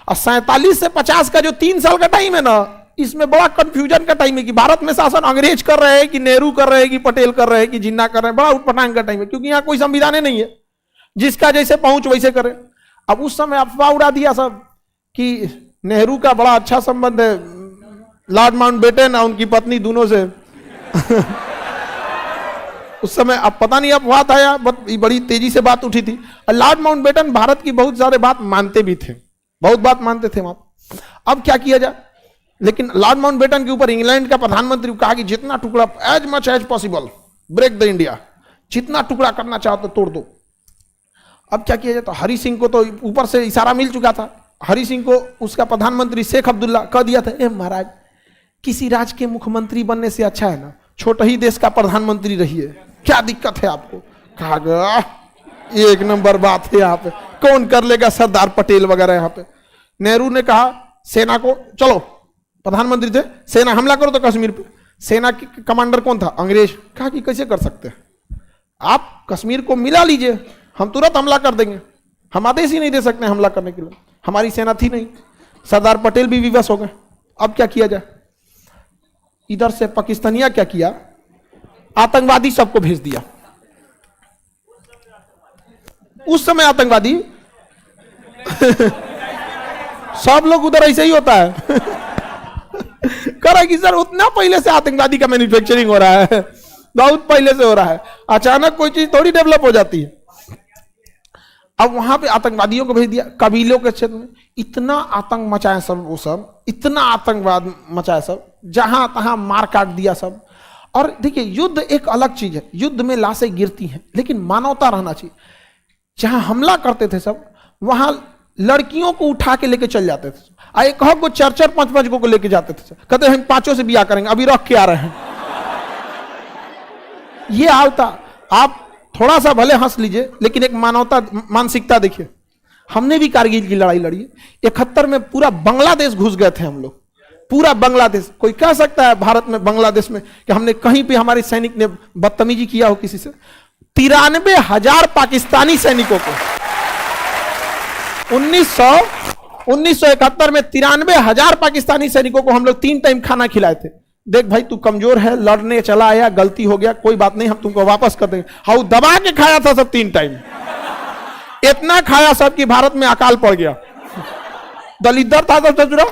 और 47 से 50 का जो 3 साल का टाइम है ना, इसमें बड़ा कंफ्यूजन का टाइम है कि भारत में शासन अंग्रेज कर रहे हैं कि नेहरू कर रहे हैं कि पटेल कर रहे हैं कि जिन्ना कर रहे हैं। बड़ा उटपटांग का टाइम है, क्योंकि यहां कोई संविधान नहीं है, जिसका जैसे पहुंच वैसे करे। अब उस समय अफवाह उड़ा दिया सब कि नेहरू का बड़ा अच्छा संबंध है लॉर्ड माउंटबेटन और उनकी पत्नी दोनों से। उस समय अब पता नहीं अफवाह था या बड़ी तेजी से बात उठी थी। लॉर्ड माउंटबेटन भारत की बहुत सारे बात मानते भी थे, बहुत बात मानते थे वहां। अब क्या किया जाए, लेकिन लॉर्ड माउंटबेटन के ऊपर इंग्लैंड का प्रधानमंत्री को कहा कि जितना टुकड़ा as much as possible break the India, जितना टुकड़ा करना चाहते तो तोड़ दो। अब क्या किया जाए, तो हरि सिंह को तो ऊपर से इशारा मिल चुका था। हरि सिंह को उसका प्रधानमंत्री शेख अब्दुल्ला कह दिया था, ए महाराज किसी राज्य के मुख्यमंत्री बनने से अच्छा है ना छोटे ही देश का प्रधानमंत्री रहिए, क्या दिक्कत है आपको। कहा गया एक नंबर बात है, यहाँ पे कौन कर लेगा, सरदार पटेल वगैरह। यहाँ पे नेहरू ने कहा सेना को, चलो प्रधानमंत्री थे, सेना हमला करो तो कश्मीर पे। सेना के कमांडर कौन था, अंग्रेज। कहा कि कैसे कर सकते हैं, आप कश्मीर को मिला लीजिए, हम तुरंत हमला कर देंगे। हम आदेश ही नहीं दे सकते हमला करने के लिए, हमारी सेना थी नहीं। सरदार पटेल भी विवश हो गए। अब क्या किया जाए, इधर से पाकिस्तानिया क्या किया, आतंकवादी सबको भेज दिया। उस समय आतंकवादी सब लोग उधर ऐसे ही होता है। करा कि सर उतना पहले से आतंकवादी का मैन्युफैक्चरिंग हो रहा है, बहुत पहले से हो रहा है, अचानक कोई चीज थोड़ी डेवलप हो जाती है। अब वहां पे आतंकवादियों को भेज दिया कबीलों के क्षेत्र में। इतना आतंक मचाया सब, वो सब इतना आतंकवाद मचाया सब, जहां तहां मार काट दिया सब। और देखिए युद्ध एक अलग चीज है, युद्ध में लाशें गिरती हैं, लेकिन मानवता रहना चाहिए। जहां हमला करते थे सब, वहां लड़कियों को उठा के लेके चल जाते थे। एक को 4-4 5-5 को लेके जाते थे, कहते हम 5 से ब्याह करेंगे, अभी रख के आ रहे हैं। ये हाल था। आप थोड़ा सा भले हंस लीजिए, लेकिन एक मानवता मानसिकता देखिए। हमने भी कारगिल की लड़ाई लड़ी है। 71 में पूरा बांग्लादेश घुस गए थे हम लोग, पूरा बांग्लादेश। कोई कह सकता है भारत में बांग्लादेश में कि हमने कहीं पे हमारे सैनिक ने बदतमीजी किया हो किसी से? 93,000 पाकिस्तानी सैनिकों को 1971 में 93,000 पाकिस्तानी सैनिकों को हम लोग 3 टाइम खाना खिलाए थे। देख भाई तू कमजोर है, लड़ने चला आया, गलती हो गया, कोई बात नहीं, हम तुमको वापस कर देंगे। हाउ दबा के खाया था सब 3 टाइम, इतना खाया सब कि भारत में अकाल पड़ गया। दलित था सब चुरा।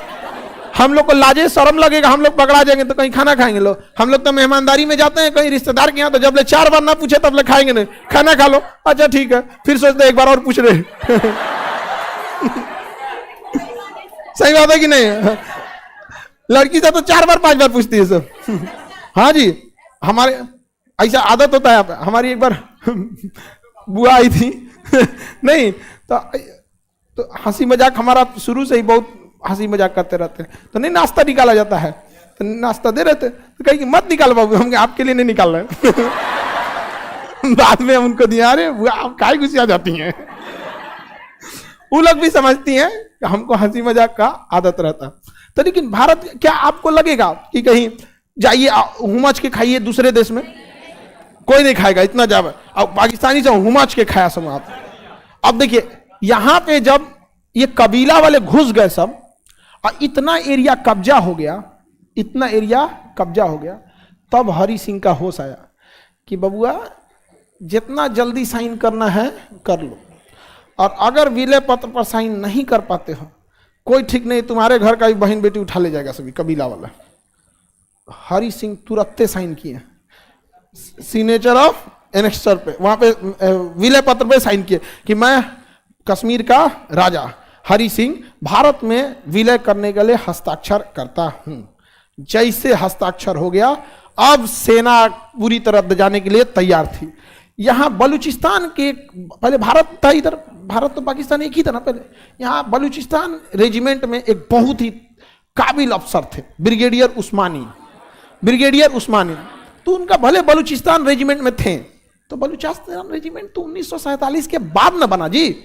हम लोग को लाजे शर्म लगेगा, हम लोग पकड़ा जाएंगे तो कहीं खाना खाएंगे लोग। हम लोग तो मेहमानदारी में जाते हैं कहीं रिश्तेदार के यहाँ, तो जब ले 4 बार ना पूछे तब ले खाएंगे नहीं, खाना खा लो, अच्छा ठीक है, फिर सोचते एक बार और पूछ रहे। सही बात है कि नहीं? लड़की से तो 4 बार 5 बार पूछती है सब। हाँ जी, हमारे ऐसा आदत होता है। हमारी एक बार बुआ आई थी नहीं तो हंसी मजाक हमारा शुरू से ही बहुत हंसी मजाक करते रहते हैं। तो नहीं नाश्ता निकाला जाता है, तो नाश्ता दे रहे थे, तो कहीं मत निकाल बाबू, हम आपके लिए नहीं निकाल रहे। बाद में हम उनको दिया, अरे बुआ आप काहे गुस्सा जाती हैं। वो लोग भी समझती हैं कि हमको हंसी मजाक का आदत रहता है। तो लेकिन भारत, क्या आपको लगेगा कि कहीं जाइए हुमच के खाइए दूसरे देश में, कोई नहीं खाएगा इतना ज्यादा। अब पाकिस्तानी से हुमच के खाया सब आप। अब देखिए यहां पे जब ये कबीला वाले घुस गए सब और इतना एरिया कब्जा हो गया, इतना एरिया कब्जा हो गया, तब हरि सिंह का होश आया कि बबुआ जितना जल्दी साइन करना है कर लो, और अगर विलय पत्र पर साइन नहीं कर पाते हो कोई ठीक नहीं, तुम्हारे घर का भी बहन बेटी उठा ले जाएगा सभी कबीला वाला। हरि सिंह तुरंत साइन किए, सिग्नेचर ऑफ एनेक्सर पे, वहां पे विलय पत्र पे साइन किए कि मैं कश्मीर का राजा हरि सिंह भारत में विलय करने के लिए हस्ताक्षर करता हूं। जैसे हस्ताक्षर हो गया, अब सेना पूरी तरह जाने के लिए तैयार थी। यहां बलूचिस्तान के, पहले भारत था इधर, भारत तो पाकिस्तान एक ही था ना पहले। यहां बलूचिस्तान रेजिमेंट में एक बहुत ही काबिल अफसर थे, ब्रिगेडियर उस्मानी। तो उनका भले बलूचिस्तान रेजिमेंट में थे, तो बलूचिस्तान रेजिमेंट तो 1947 के बाद न बना जी।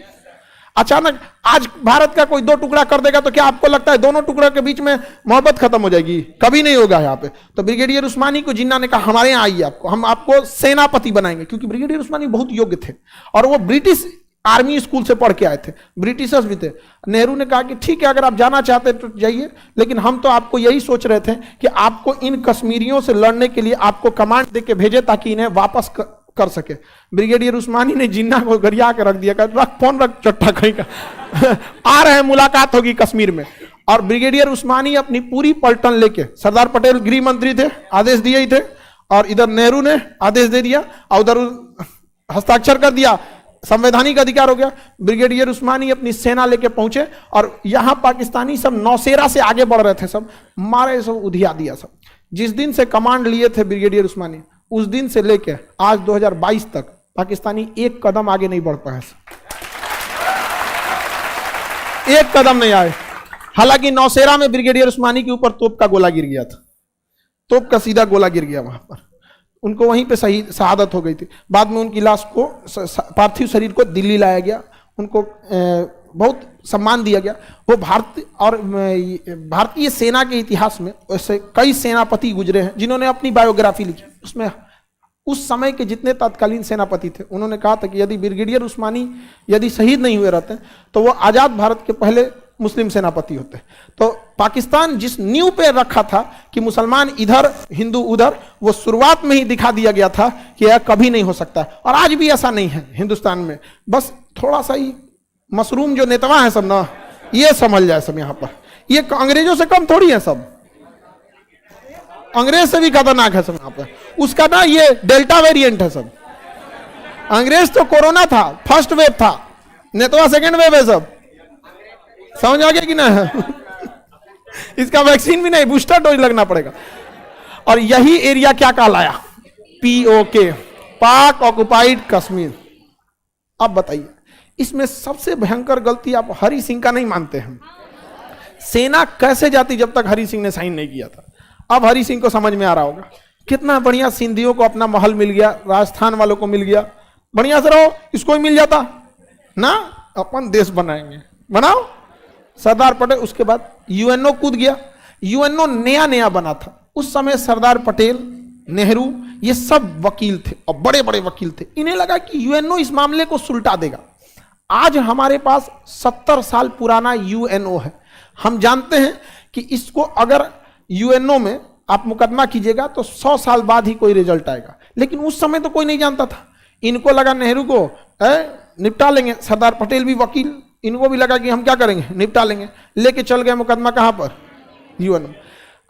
अचानक आज भारत का कोई 2 टुकड़ा कर देगा तो क्या आपको लगता है दोनों टुकड़ों के बीच में मोहब्बत खत्म हो जाएगी? कभी नहीं होगा यहाँ पे। तो ब्रिगेडियर उस्मानी को जिन्ना ने कहा हमारे यहाँ आइए, आपको हम आपको सेनापति बनाएंगे, क्योंकि ब्रिगेडियर उस्मानी बहुत योग्य थे और वो ब्रिटिश आर्मी स्कूल से पढ़ के आए थे, ब्रिटिशर्स भी थे। नेहरू ने कहा कि ठीक है, अगर आप जाना चाहते हैं तो जाइए, लेकिन हम तो आपको यही सोच रहे थे कि आपको इन कश्मीरियों से लड़ने के लिए आपको कमांड दे के भेजे ताकि इन्हें वापस कर सके। ब्रिगेडियर उस्मानी ने जिन्ना को गरिया के रख दिया, रख फोन रख चट्टा कहीं का आ रहे हैं, मुलाकात होगी कश्मीर में। और ब्रिगेडियर उस्मानी अपनी पूरी पलटन लेके, सरदार पटेल गृह मंत्री थे, आदेश दिए ही थे, और इधर नेहरू ने आदेश दे दिया और उधर हस्ताक्षर कर दिया, संवैधानिक अधिकार हो गया। ब्रिगेडियर उस्मानी अपनी सेना लेके पहुंचे और यहां पाकिस्तानी सब नौसेरा से आगे बढ़ रहे थे, सब मारे, सब उधिया दिया सब। जिस दिन से कमांड लिए थे ब्रिगेडियर उस्मानी, उस दिन से लेके आज 2022 तक पाकिस्तानी एक कदम आगे नहीं बढ़ पाए, एक कदम नहीं आए। हालांकि नौसेरा में ब्रिगेडियर उस्मानी के ऊपर तोप का गोला गिर गया था, तोप का सीधा गोला गिर गया वहां पर, उनको वहीं पे सही शहादत हो गई थी। बाद में उनकी लाश को, पार्थिव शरीर को दिल्ली लाया गया, उनको बहुत सम्मान दिया गया। वो भारतीय सेना के इतिहास में ऐसे कई सेनापति गुजरे हैं जिन्होंने अपनी बायोग्राफी लिखी, उसमें उस समय के जितने तत्कालीन सेनापति थे उन्होंने कहा था कि यदि ब्रिगेडियर उस्मानी यदि शहीद नहीं हुए रहते तो वो आजाद भारत के पहले मुस्लिम सेनापति होते। तो पाकिस्तान जिस नींव पे रखा था कि मुसलमान इधर हिंदू उधर, वो शुरुआत में ही दिखा दिया गया था कि यह कभी नहीं हो सकता। और आज भी ऐसा नहीं है हिंदुस्तान में, बस थोड़ा सा ही मशरूम जो नेतवा है सब ना, ये समझ जाए सब यहाँ पर, ये अंग्रेजों से कम थोड़ी है सब, अंग्रेज से भी खतरनाक है सब यहाँ पर। उसका ना ये डेल्टा वेरिएंट है सब, अंग्रेज तो कोरोना था, फर्स्ट वेव था, नेतवा सेकेंड वेव है सब, समझ आ गया कि ना इसका वैक्सीन भी नहीं, बूस्टर डोज लगना पड़ेगा। और यही एरिया क्या कहलाया? POK, पाक ऑक्युपाइड कश्मीर। अब बताइए, इसमें सबसे भयंकर गलती आप हरि सिंह का नहीं मानते हैं। सेना कैसे जाती जब तक हरि सिंह ने साइन नहीं किया था? अब हरि सिंह को समझ में आ रहा होगा, कितना बढ़िया सिंधियों को अपना महल मिल गया, राजस्थान वालों को मिल गया, बढ़िया से रहो, इसको ही मिल जाता ना, अपन देश बनाएंगे, बनाओ। सरदार पटेल, उसके बाद UNO कूद गया, UNO नया नया बना था उस समय। सरदार पटेल, नेहरू, ये सब वकील थे और बड़े बड़े वकील थे। इन्हें लगा कि UNO इस मामले को सुलटा देगा। आज हमारे पास 70 साल पुराना UNO है। हम जानते हैं कि इसको अगर UNO में आप मुकदमा कीजिएगा तो 100 साल बाद ही कोई रिजल्ट आएगा, लेकिन उस समय तो कोई नहीं जानता था। इनको लगा नेहरू को निपटा लेंगे, सरदार पटेल भी वकील, इनको भी लगा कि हम क्या करेंगे, निपटा लेंगे, लेके चल गए मुकदमा कहां पर? UNO।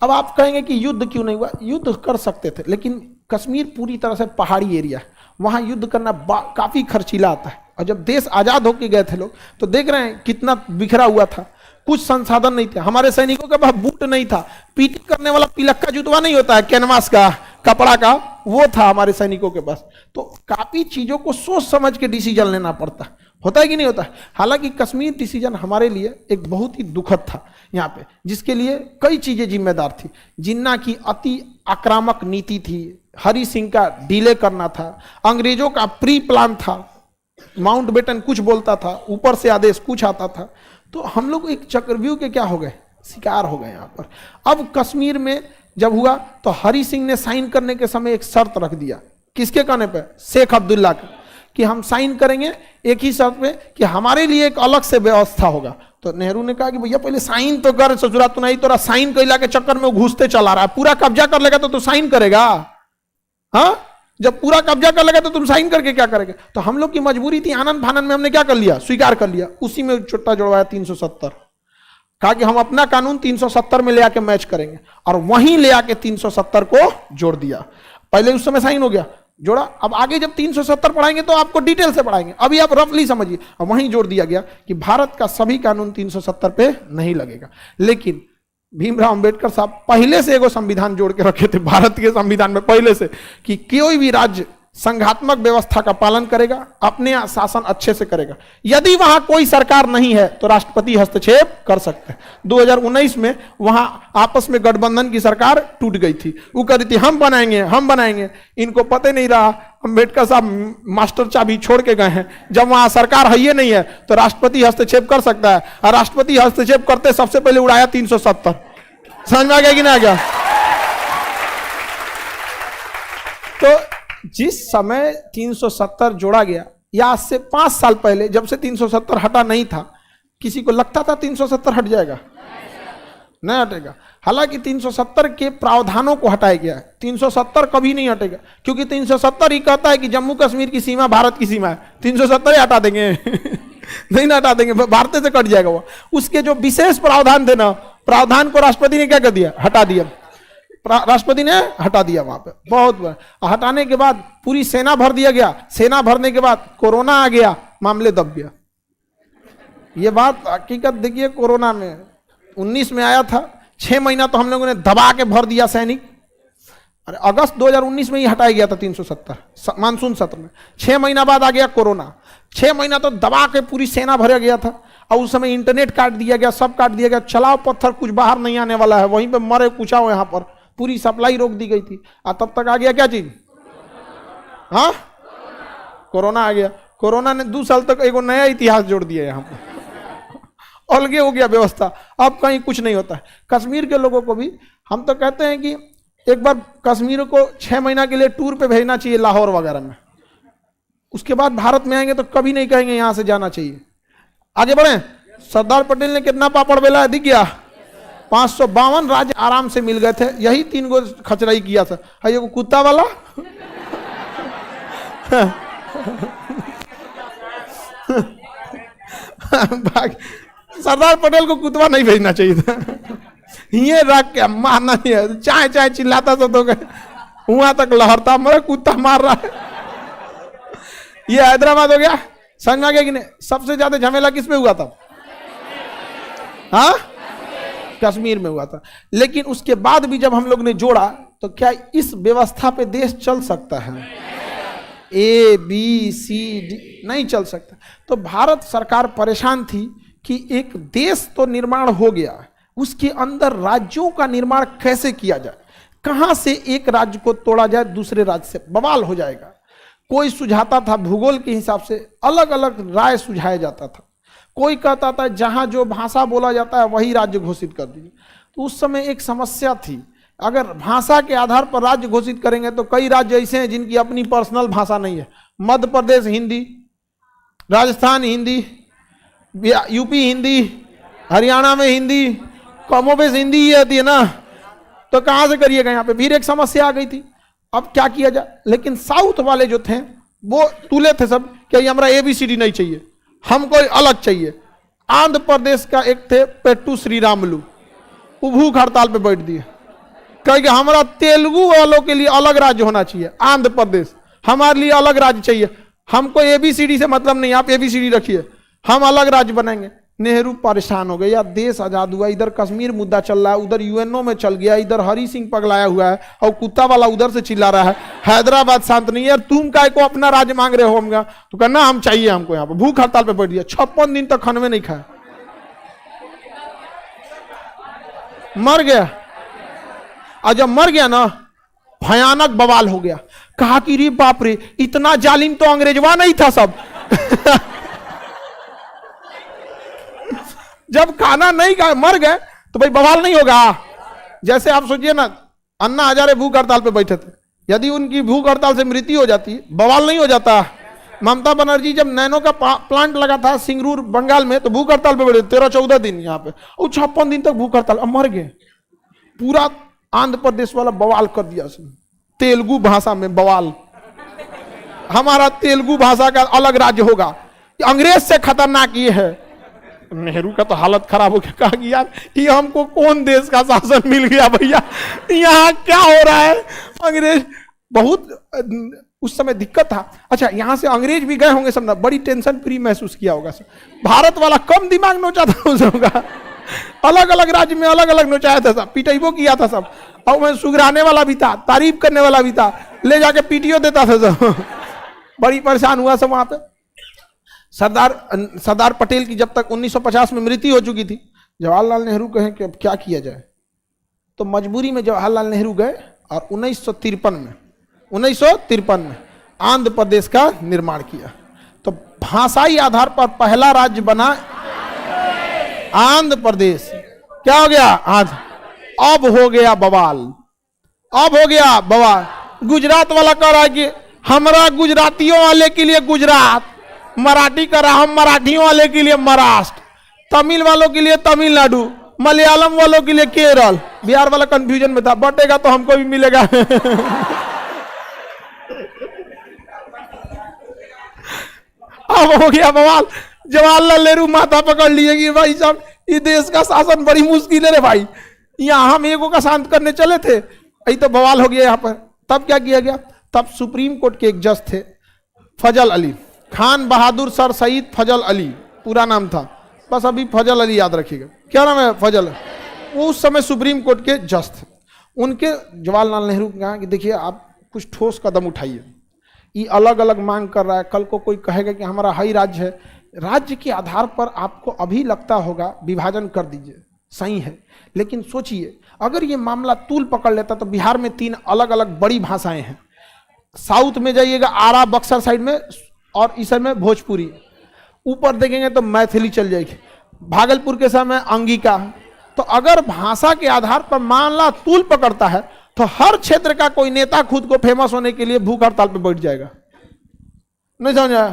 अब आप कहेंगे कि युद्ध क्यों नहीं हुआ? युद्ध कर सकते थे, लेकिन कश्मीर पूरी तरह से पहाड़ी एरिया है, वहां युद्ध करना काफी खर्चीला आता है। और जब देश आजाद होके गए थे लोग, तो देख रहे हैं कितना बिखरा हुआ था, कुछ संसाधन नहीं थे, हमारे सैनिकों के पास बूट नहीं था, पीटी करने वाला पिलक्का जुतवा नहीं होता है कैनवास का, कपड़ा का, वो था हमारे सैनिकों के पास। तो काफी चीजों को सोच समझ के डिसीजन लेना पड़ता, होता है कि नहीं होता है? हालांकि कश्मीर डिसीजन हमारे लिए एक बहुत ही दुखद था यहाँ पे, जिसके लिए कई चीजें जिम्मेदार थी। जिन्ना की अति आक्रामक नीति थी, हरि सिंह का डिले करना था, अंग्रेजों का प्री प्लान था, माउंटबेटन कुछ बोलता था, ऊपर से आदेश कुछ आता था। तो हम लोग एक चक्रव्यूह के क्या हो गए, शिकार हो गए यहाँ पर। अब कश्मीर में जब हुआ तो हरि सिंह ने साइन करने के समय एक शर्त रख दिया, किसके कहने पे? शेख अब्दुल्ला का, कि हम साइन करेंगे एक ही शर्त पे कि हमारे लिए एक अलग से व्यवस्था होगा। तो नेहरू ने कहा कि भैया पहले साइन तो कर, ससुरा तो नहीं, तोरा साइन कैला के चक्कर में घुसते चला रहा है, पूरा कब्जा कर लेगा तो तू साइन करेगा? हाँ, जब पूरा कब्जा कर लेगा तो तुम साइन करके क्या करेंगे? तो हम लोग की मजबूरी थी, आनंद फानंद में हमने क्या कर लिया, स्वीकार कर लिया। उसी में चुट्टा जुड़वाया 370, कहा कि हम अपना कानून 370 में ले आके मैच करेंगे, और वहीं ले आके 370 को जोड़ दिया। पहले उस समय साइन हो गया, जोड़ा, अब आगे जब 370 पढ़ाएंगे तो आपको डिटेल से पढ़ाएंगे, अभी आप रफली समझिए। अब वहीं जोड़ दिया गया कि भारत का सभी कानून 370 पे नहीं लगेगा। लेकिन भीमराव अंबेडकर साहब पहले से एगो संविधान जोड़ के रखे थे भारत के संविधान में, पहले से, कि कोई भी राज्य संघात्मक व्यवस्था का पालन करेगा, अपने शासन अच्छे से करेगा। यदि वहां कोई सरकार नहीं है तो राष्ट्रपति हस्तक्षेप कर सकते हैं। 2019 में वहां आपस में गठबंधन की सरकार टूट गई थी, वो कह रही थी हम बनाएंगे। इनको पता नहीं रहा, अम्बेडकर साहब मास्टर चाबी छोड़ के गए हैं। जब वहां सरकार है ही नहीं है तो राष्ट्रपति हस्तक्षेप कर सकता है, और राष्ट्रपति हस्तक्षेप करते सबसे पहले उड़ाया 370। समझ में आ गया कि ना आ गया? तो जिस समय 370 जोड़ा गया, या आज से 5 साल पहले जब से 370 हटा नहीं था, किसी को लगता था 370 हट जाएगा? नहीं हटेगा। हालांकि 370 के प्रावधानों को हटाया गया है, 370 कभी नहीं हटेगा, क्योंकि 370 ही कहता है कि जम्मू कश्मीर की सीमा भारत की सीमा है। 370 ही हटा देंगे नहीं हटा देंगे, भारत से कट जाएगा वो। उसके जो विशेष प्रावधान थे ना, प्रावधान को राष्ट्रपति ने क्या कर दिया? हटा दिया। राष्ट्रपति ने हटा दिया वहां पे, बहुत बड़ा। हटाने के बाद पूरी सेना भर दिया गया। सेना भरने के बाद कोरोना आ गया, मामले दब गया। ये बात हकीकत देखिए, कोरोना में 19 में आया था, 6 महीना तो हम लोगों ने दबा के भर दिया सैनिक। अरे अगस्त 2019 में ही हटाया गया था 370 मानसून सत्र में। 6 महीना बाद आ गया कोरोना। 6 महीना तो दबा के पूरी सेना भरा गया था, और उस समय इंटरनेट काट दिया गया, सब काट दिया गया। चलाओ पत्थर, कुछ बाहर नहीं आने वाला है, वहीं पे मरे कुचाओ। यहाँ पर पूरी सप्लाई रोक दी गई थी। और तब तक आ गया क्या चीज? हाँ, कोरोना आ गया। कोरोना ने 2 साल तक एक नया इतिहास जोड़ दिया यहाँ पर। अलगे हो गया व्यवस्था, अब कहीं कुछ नहीं होता है। कश्मीर के लोगों को भी हम तो कहते हैं कि एक बार कश्मीर को 6 महीना के लिए टूर पे भेजना चाहिए, लाहौर वगैरह में। उसके बाद भारत में आएंगे तो कभी नहीं कहेंगे यहां से जाना चाहिए। आगे बढ़े। सरदार पटेल ने कितना पापड़ बेला है, दिख गया? 552 राज्य आराम से मिल गए थे। यही 3 गो खचराई किया था। है ये कुत्ता वाला सरदार पटेल को कुतवा नहीं भेजना चाहिए था। ये रख के मारना नहीं है, चाहे चाहे चिल्लाता तो वहां तक लहरता, मेरा कुत्ता मार रहा है। ये हैदराबाद हो गया। समझ में आ गया कि नहीं? सबसे ज्यादा झमेला किस में हुआ था? हाँ, कश्मीर में हुआ था। लेकिन उसके बाद भी जब हम लोग ने जोड़ा तो क्या इस व्यवस्था पे देश चल सकता है? ABCD नहीं चल सकता। तो भारत सरकार परेशान थी कि एक देश तो निर्माण हो गया, उसके अंदर राज्यों का निर्माण कैसे किया जाए, कहां से एक राज्य को तोड़ा जाए दूसरे राज्य से, बवाल हो जाएगा। कोई सुझाता था भूगोल के हिसाब से, अलग अलग राय सुझाया जाता था। कोई कहता था जहां जो भाषा बोला जाता है वही राज्य घोषित कर दीजिए। तो उस समय एक समस्या थी, अगर भाषा के आधार पर राज्य घोषित करेंगे तो कई राज्य ऐसे हैं जिनकी अपनी पर्सनल भाषा नहीं है। मध्य प्रदेश हिंदी, राजस्थान हिंदी, यूपी हिंदी, हरियाणा में हिंदी, कमोबेश हिंदी ही आती है ना, तो कहां से करिएगा? यहाँ पे फिर एक समस्या आ गई थी, अब क्या किया जाए। लेकिन साउथ वाले जो थे वो तुले थे सब कि हमारा ABCD नहीं चाहिए, हमको अलग चाहिए। आंध्र प्रदेश का एक थे पेट्टू श्रीरामुलु, वो भूख हड़ताल पे बैठ दिए, कहेंगे हमारा तेलुगु वालों के लिए अलग राज्य होना चाहिए। आंध्र प्रदेश हमारे लिए अलग राज्य चाहिए, हमको ABCD से मतलब नहीं, आप ABCD रखिए, हम अलग राज्य बनाएंगे। नेहरू परेशान हो गए, यार देश आजाद हुआ, इधर कश्मीर मुद्दा चल रहा है, उधर UNO में चल गया, इधर हरि सिंह पगलाया हुआ है, और कुत्ता वाला उधर से चिल्ला रहा है, हैदराबाद शांत नहीं है, यार तुम काय को अपना राज्य मांग रहे हो? हमका तो कहना हम चाहिए, हमको यहाँ पर। भूख हड़ताल पे बैठ दिया, 56 दिन तक खाने में नहीं खाया, मर गया। और जब मर गया ना, भयानक बवाल हो गया। कहा कि रे बाप रे, इतना जालिम तो अंग्रेजवा नहीं था सब। जब खाना नहीं खाए मर गए तो भाई बवाल नहीं होगा? जैसे आप सोचिए ना, अन्ना हजारे भूख हड़ताल पे बैठे थे, यदि उनकी भूख हड़ताल से मृत्यु हो जाती, बवाल नहीं हो जाता? ममता बनर्जी जब नैनो का प्लांट लगा था सिंगरूर बंगाल में, तो भूख हड़ताल पे बैठे 13-14 दिन यहाँ पे, और 56 दिन तक भूख हड़ताल, अब मर गए। पूरा आंध्र प्रदेश वाला बवाल कर दिया उसने, तेलुगु भाषा में बवाल, हमारा तेलुगु भाषा का अलग राज्य होगा, अंग्रेज से खतरनाक ये है। नेहरू का तो हालत खराब हो गया, कहा कि यार ये हमको कौन देश का शासन मिल गया भैया, यहाँ क्या हो रहा है? अंग्रेज बहुत उस समय दिक्कत था। अच्छा, यहाँ से अंग्रेज भी गए होंगे सब ना, बड़ी टेंशन फ्री महसूस किया होगा सब। भारत वाला कम दिमाग नोचा था उस होगा, अलग अलग राज्य में अलग अलग नोचाया था सब, पिटाइबो किया था सब, और मैं सुगराने वाला भी था, तारीफ करने वाला भी था, ले जाके पीटीओ देता था तो बड़ी परेशान हुआ सब वहां पे। सरदार पटेल की जब तक 1950 में मृत्यु हो चुकी थी, जवाहरलाल नेहरू कहें कि अब क्या किया जाए, तो मजबूरी में जवाहरलाल नेहरू गए और 1953 में आंध्र प्रदेश का निर्माण किया। तो भाषाई आधार पर पहला राज्य बना आंध्र प्रदेश। क्या हो गया? आंध्र। अब हो गया बवाल, अब हो गया बवाल। गुजरात वाला कह रहा है कि हमारा गुजरातियों वाले के लिए गुजरात, मराठी कर रहा हम मराठियों वाले के लिए महाराष्ट्र, तमिल वालों के लिए तमिलनाडु, मलयालम वालों के लिए केरल। बिहार वाला कंफ्यूजन में था, बटेगा तो हमको भी मिलेगा। अब हो गया बवाल। जवाहरलाल नेहरू माथा पकड़ लिए कि भाई साहब ये देश का शासन बड़ी मुश्किल है रे भाई, यहाँ हम एगो का शांत करने चले थे, यही तो बवाल हो गया यहाँ पर। तब क्या किया गया? तब सुप्रीम कोर्ट के एक जज थे फजल अली, खान बहादुर सर सईद फजल अली पूरा नाम था, बस अभी फजल अली याद रखिएगा। क्या नाम है? फजल। वो उस समय सुप्रीम कोर्ट के जज थे। उनके जवाहरलाल नेहरू ने कहा कि देखिए आप कुछ ठोस कदम उठाइए, ये अलग अलग मांग कर रहा है, कल को कोई कहेगा कि हमारा हाई राज्य है, राज्य के आधार पर आपको अभी लगता होगा विभाजन कर दीजिए, सही है, लेकिन सोचिए अगर ये मामला तूल पकड़ लेता तो बिहार में 3 अलग अलग बड़ी भाषाएं हैं, साउथ में जाइएगा आरा बक्सर साइड में और इस में भोजपुरी, ऊपर देखेंगे तो मैथिली चल जाएगी, भागलपुर के समय अंगिका। तो अगर भाषा के आधार पर मामला तूल पकड़ता है तो हर क्षेत्र का कोई नेता खुद को फेमस होने के लिए भूख हड़ताल पर बैठ जाएगा। नहीं समझा?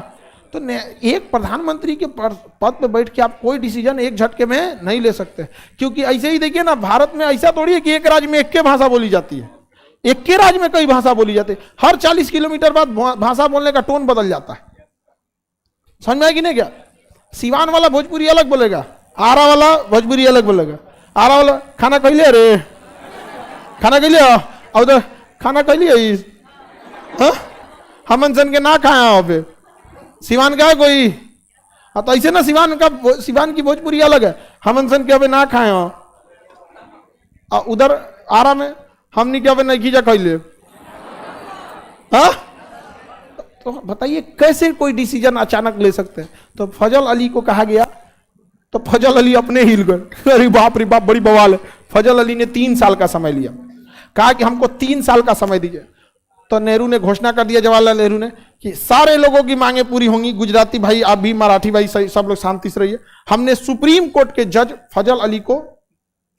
तो एक प्रधानमंत्री के पद पे बैठ के आप कोई डिसीजन एक झटके में नहीं ले सकते, क्योंकि ऐसे ही देखिए ना, भारत में ऐसा थोड़ी है कि एक राज्य में एक के भाषा बोली जाती है, एक के राज्य में कई भाषा बोली जाती है, हर 40 किलोमीटर बाद भाषा बोलने का टोन बदल जाता है। समझ में आया कि नहीं? क्या सिवान वाला भोजपुरी अलग बोलेगा, आरा वाला भोजपुरी अलग बोलेगा, आरा वाला खाना कह लिया रे, खाना कह लिया, और उधर खाना कह लिया, हमन सन के ना खाया वहां पे, सिवान का है कोई? हाँ तो ऐसे ना सिवान की भोजपुरी अलग है, हमन सन के अबे ना खाए हो, उधर आरा में हमने क्या नहीं खींचा कह ले। हाँ तो बताइए कैसे कोई डिसीजन अचानक ले सकते हैं? तो फजल अली को कहा गया तो फजल अली अपने हिल गए, अरे बाप रे बाप बड़ी बवाल है। फजल अली ने 3 साल का समय लिया, कहा कि हमको 3 साल का समय दीजिए। तो नेहरू ने घोषणा कर दिया, जवाहरलाल नेहरू ने, कि सारे लोगों की मांगे पूरी होंगी, गुजराती भाई आप भी, मराठी भाई सब लोग शांति से रहिए। हमने सुप्रीम कोर्ट के जज फजल अली को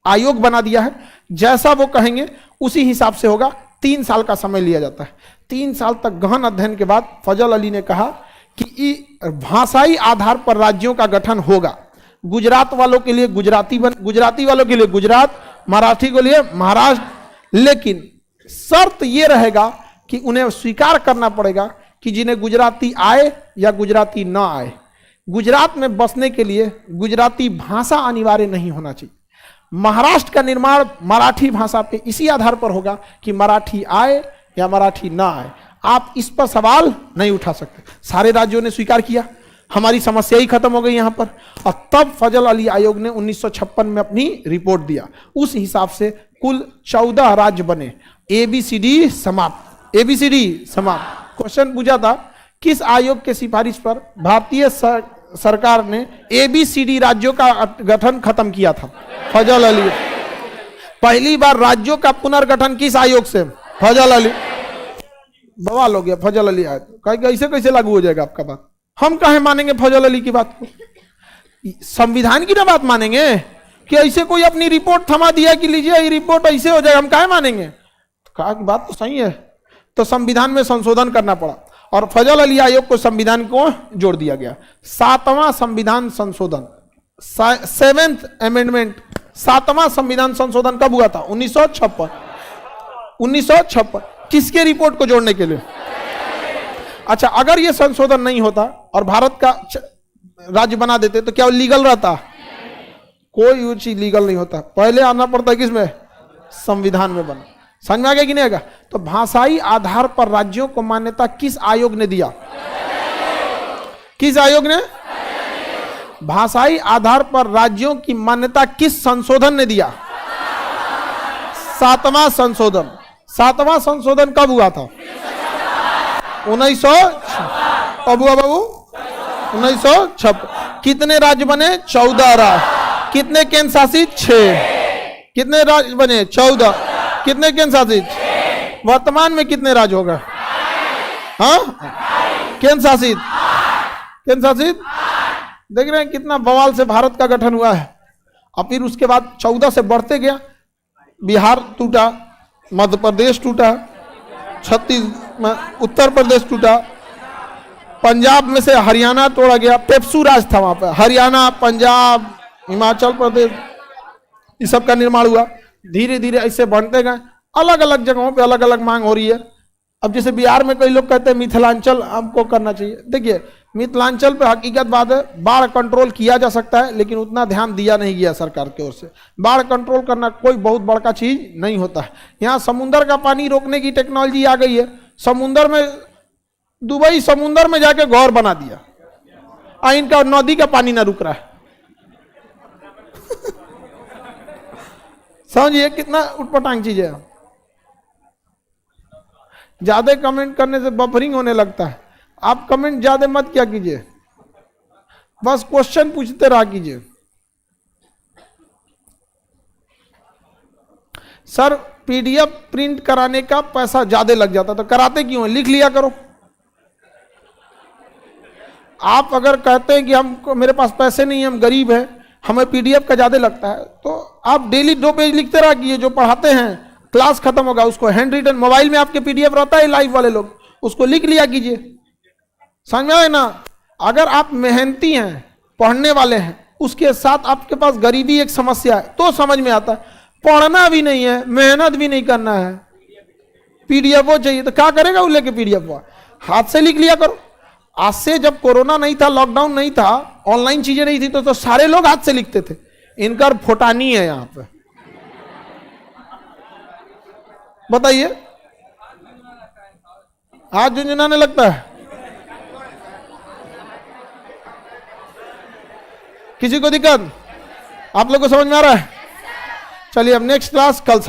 आयोग बना दिया है, जैसा वो कहेंगे उसी हिसाब से होगा। 3 साल का समय लिया जाता है। 3 साल तक गहन अध्ययन के बाद फजल अली ने कहा कि भाषाई आधार पर राज्यों का गठन होगा, गुजरात वालों के लिए गुजराती वालों के लिए गुजरात, मराठी के लिए महाराष्ट्र, लेकिन शर्त यह रहेगा कि उन्हें स्वीकार करना पड़ेगा कि जिन्हें गुजराती आए या गुजराती ना आए, गुजरात में बसने के लिए गुजराती भाषा अनिवार्य नहीं होना चाहिए। महाराष्ट्र का निर्माण मराठी भाषा पे इसी आधार पर होगा कि मराठी आए या मराठी ना आए, आप इस पर सवाल नहीं उठा सकते। सारे राज्यों ने स्वीकार किया, हमारी समस्या ही खत्म हो गई यहां पर। और तब फजल अली आयोग ने 1956 में अपनी रिपोर्ट दिया। उस हिसाब से कुल 14 राज्य बने। ABCD समाप्त, ABCD समाप्त। क्वेश्चन पूछा था किस आयोग के सिफारिश पर भारतीय सरकार ने ABCD राज्यों का गठन खत्म किया था? फजल अली। पहली बार राज्यों का पुनर्गठन किस आयोग से? फजल अली। बवाल हो गया, फजल अली आए। कहेगा ऐसे कैसे लागू हो जाएगा आपका बात? हम काहे मानेंगे फजल अली की बात को? संविधान की ना बात मानेंगे कि ऐसे कोई अपनी रिपोर्ट थमा दिया कि लीजिए ये रिपोर्ट ऐसे हो जाएगा, हम काहे मानेंगे? कहा कि बात तो सही है, तो संविधान में संशोधन करना पड़ा और फजल अली आयोग को संविधान को जोड़ दिया गया। 7वां संविधान संशोधन, 7th अमेंडमेंट, 7वां संविधान संशोधन कब हुआ था? 1956। 1956 किसके रिपोर्ट को जोड़ने के लिए? अच्छा, अगर ये संशोधन नहीं होता और भारत का राज्य बना देते तो क्या वो लीगल रहता? कोई चीज लीगल नहीं होता, पहले आना पड़ता है किसमें? संविधान में बना। समझ में आ गया कि नहीं आएगा? तो भाषाई आधार पर राज्यों को मान्यता किस आयोग ने दिया? किस आयोग ने? भाषाई आधार पर राज्यों की मान्यता किस संशोधन ने दिया? 7वां संशोधन। 7वां संशोधन कब हुआ था? 1900 अबुआ बाबू 1956। कितने राज्य बने? 14 राज्य। कितने केंद्र शासित? 6। कितने राज्य बने? 14। कितने केंद्र शासित? वर्तमान में कितने राज्य होगा? हाँ, केंद्र शासित। केंद्र शासित देख रहे हैं कितना बवाल से भारत का गठन हुआ है। और फिर उसके बाद 14 से बढ़ते गया, बिहार टूटा, मध्य प्रदेश टूटा, उत्तर प्रदेश टूटा, पंजाब में से हरियाणा तोड़ा गया, पेप्सू राज था वहां पर, हरियाणा, पंजाब, हिमाचल प्रदेश, इस सब का निर्माण हुआ। धीरे धीरे ऐसे बढ़ते गए, अलग अलग जगहों पे अलग अलग मांग हो रही है। अब जैसे बिहार में कई लोग कहते हैं मिथिलांचल हमको करना चाहिए। देखिए मिथिलांचल पे हकीकत बात है, बाढ़ कंट्रोल किया जा सकता है, लेकिन उतना ध्यान दिया नहीं गया सरकार की ओर से। बाढ़ कंट्रोल करना कोई बहुत बड़का चीज नहीं होता है। यहाँ समुद्र का पानी रोकने की टेक्नोलॉजी आ गई है। समुद्र में, दुबई समुद्र में जाके घोर बना दिया, इनका नदी का पानी ना रुक रहा है। समझिए कितना उटपटांग चीज है। ज्यादा कमेंट करने से बफरिंग होने लगता है। आप कमेंट ज्यादा मत क्या कीजिए, बस क्वेश्चन पूछते रहा कीजिए। सर पीडीएफ प्रिंट कराने का पैसा ज्यादा लग जाता, तो कराते क्यों? लिख लिया करो। आप अगर कहते हैं कि हम, मेरे पास पैसे नहीं है, हम गरीब हैं, हमें पीडीएफ का ज्यादा लगता है, तो आप डेली 2 पेज लिखते रहा कीजिए। जो पढ़ाते हैं क्लास खत्म होगा उसको हैंड रिटन, मोबाइल में आपके पीडीएफ रहता है लाइव वाले लोग, उसको लिख लिया कीजिए। समझ में आए ना? अगर आप मेहनती हैं, पढ़ने वाले हैं, उसके साथ आपके पास गरीबी एक समस्या है, तो समझ में आता है। पढ़ना भी नहीं है, मेहनत भी नहीं करना है, पीडीएफ वो चाहिए, तो क्या करेगा वो लेके पीडीएफ वो? हाथ से लिख लिया करो। आज से जब कोरोना नहीं था, लॉकडाउन नहीं था, ऑनलाइन चीजें नहीं थी, तो सारे लोग हाथ से लिखते थे। इनका फोटानी है यहां पे, बताइए, हाथ झुंझुनाने लगता है। किसी को दिक्कत? आप लोग को समझ में आ रहा है? चलिए अब नेक्स्ट क्लास कल।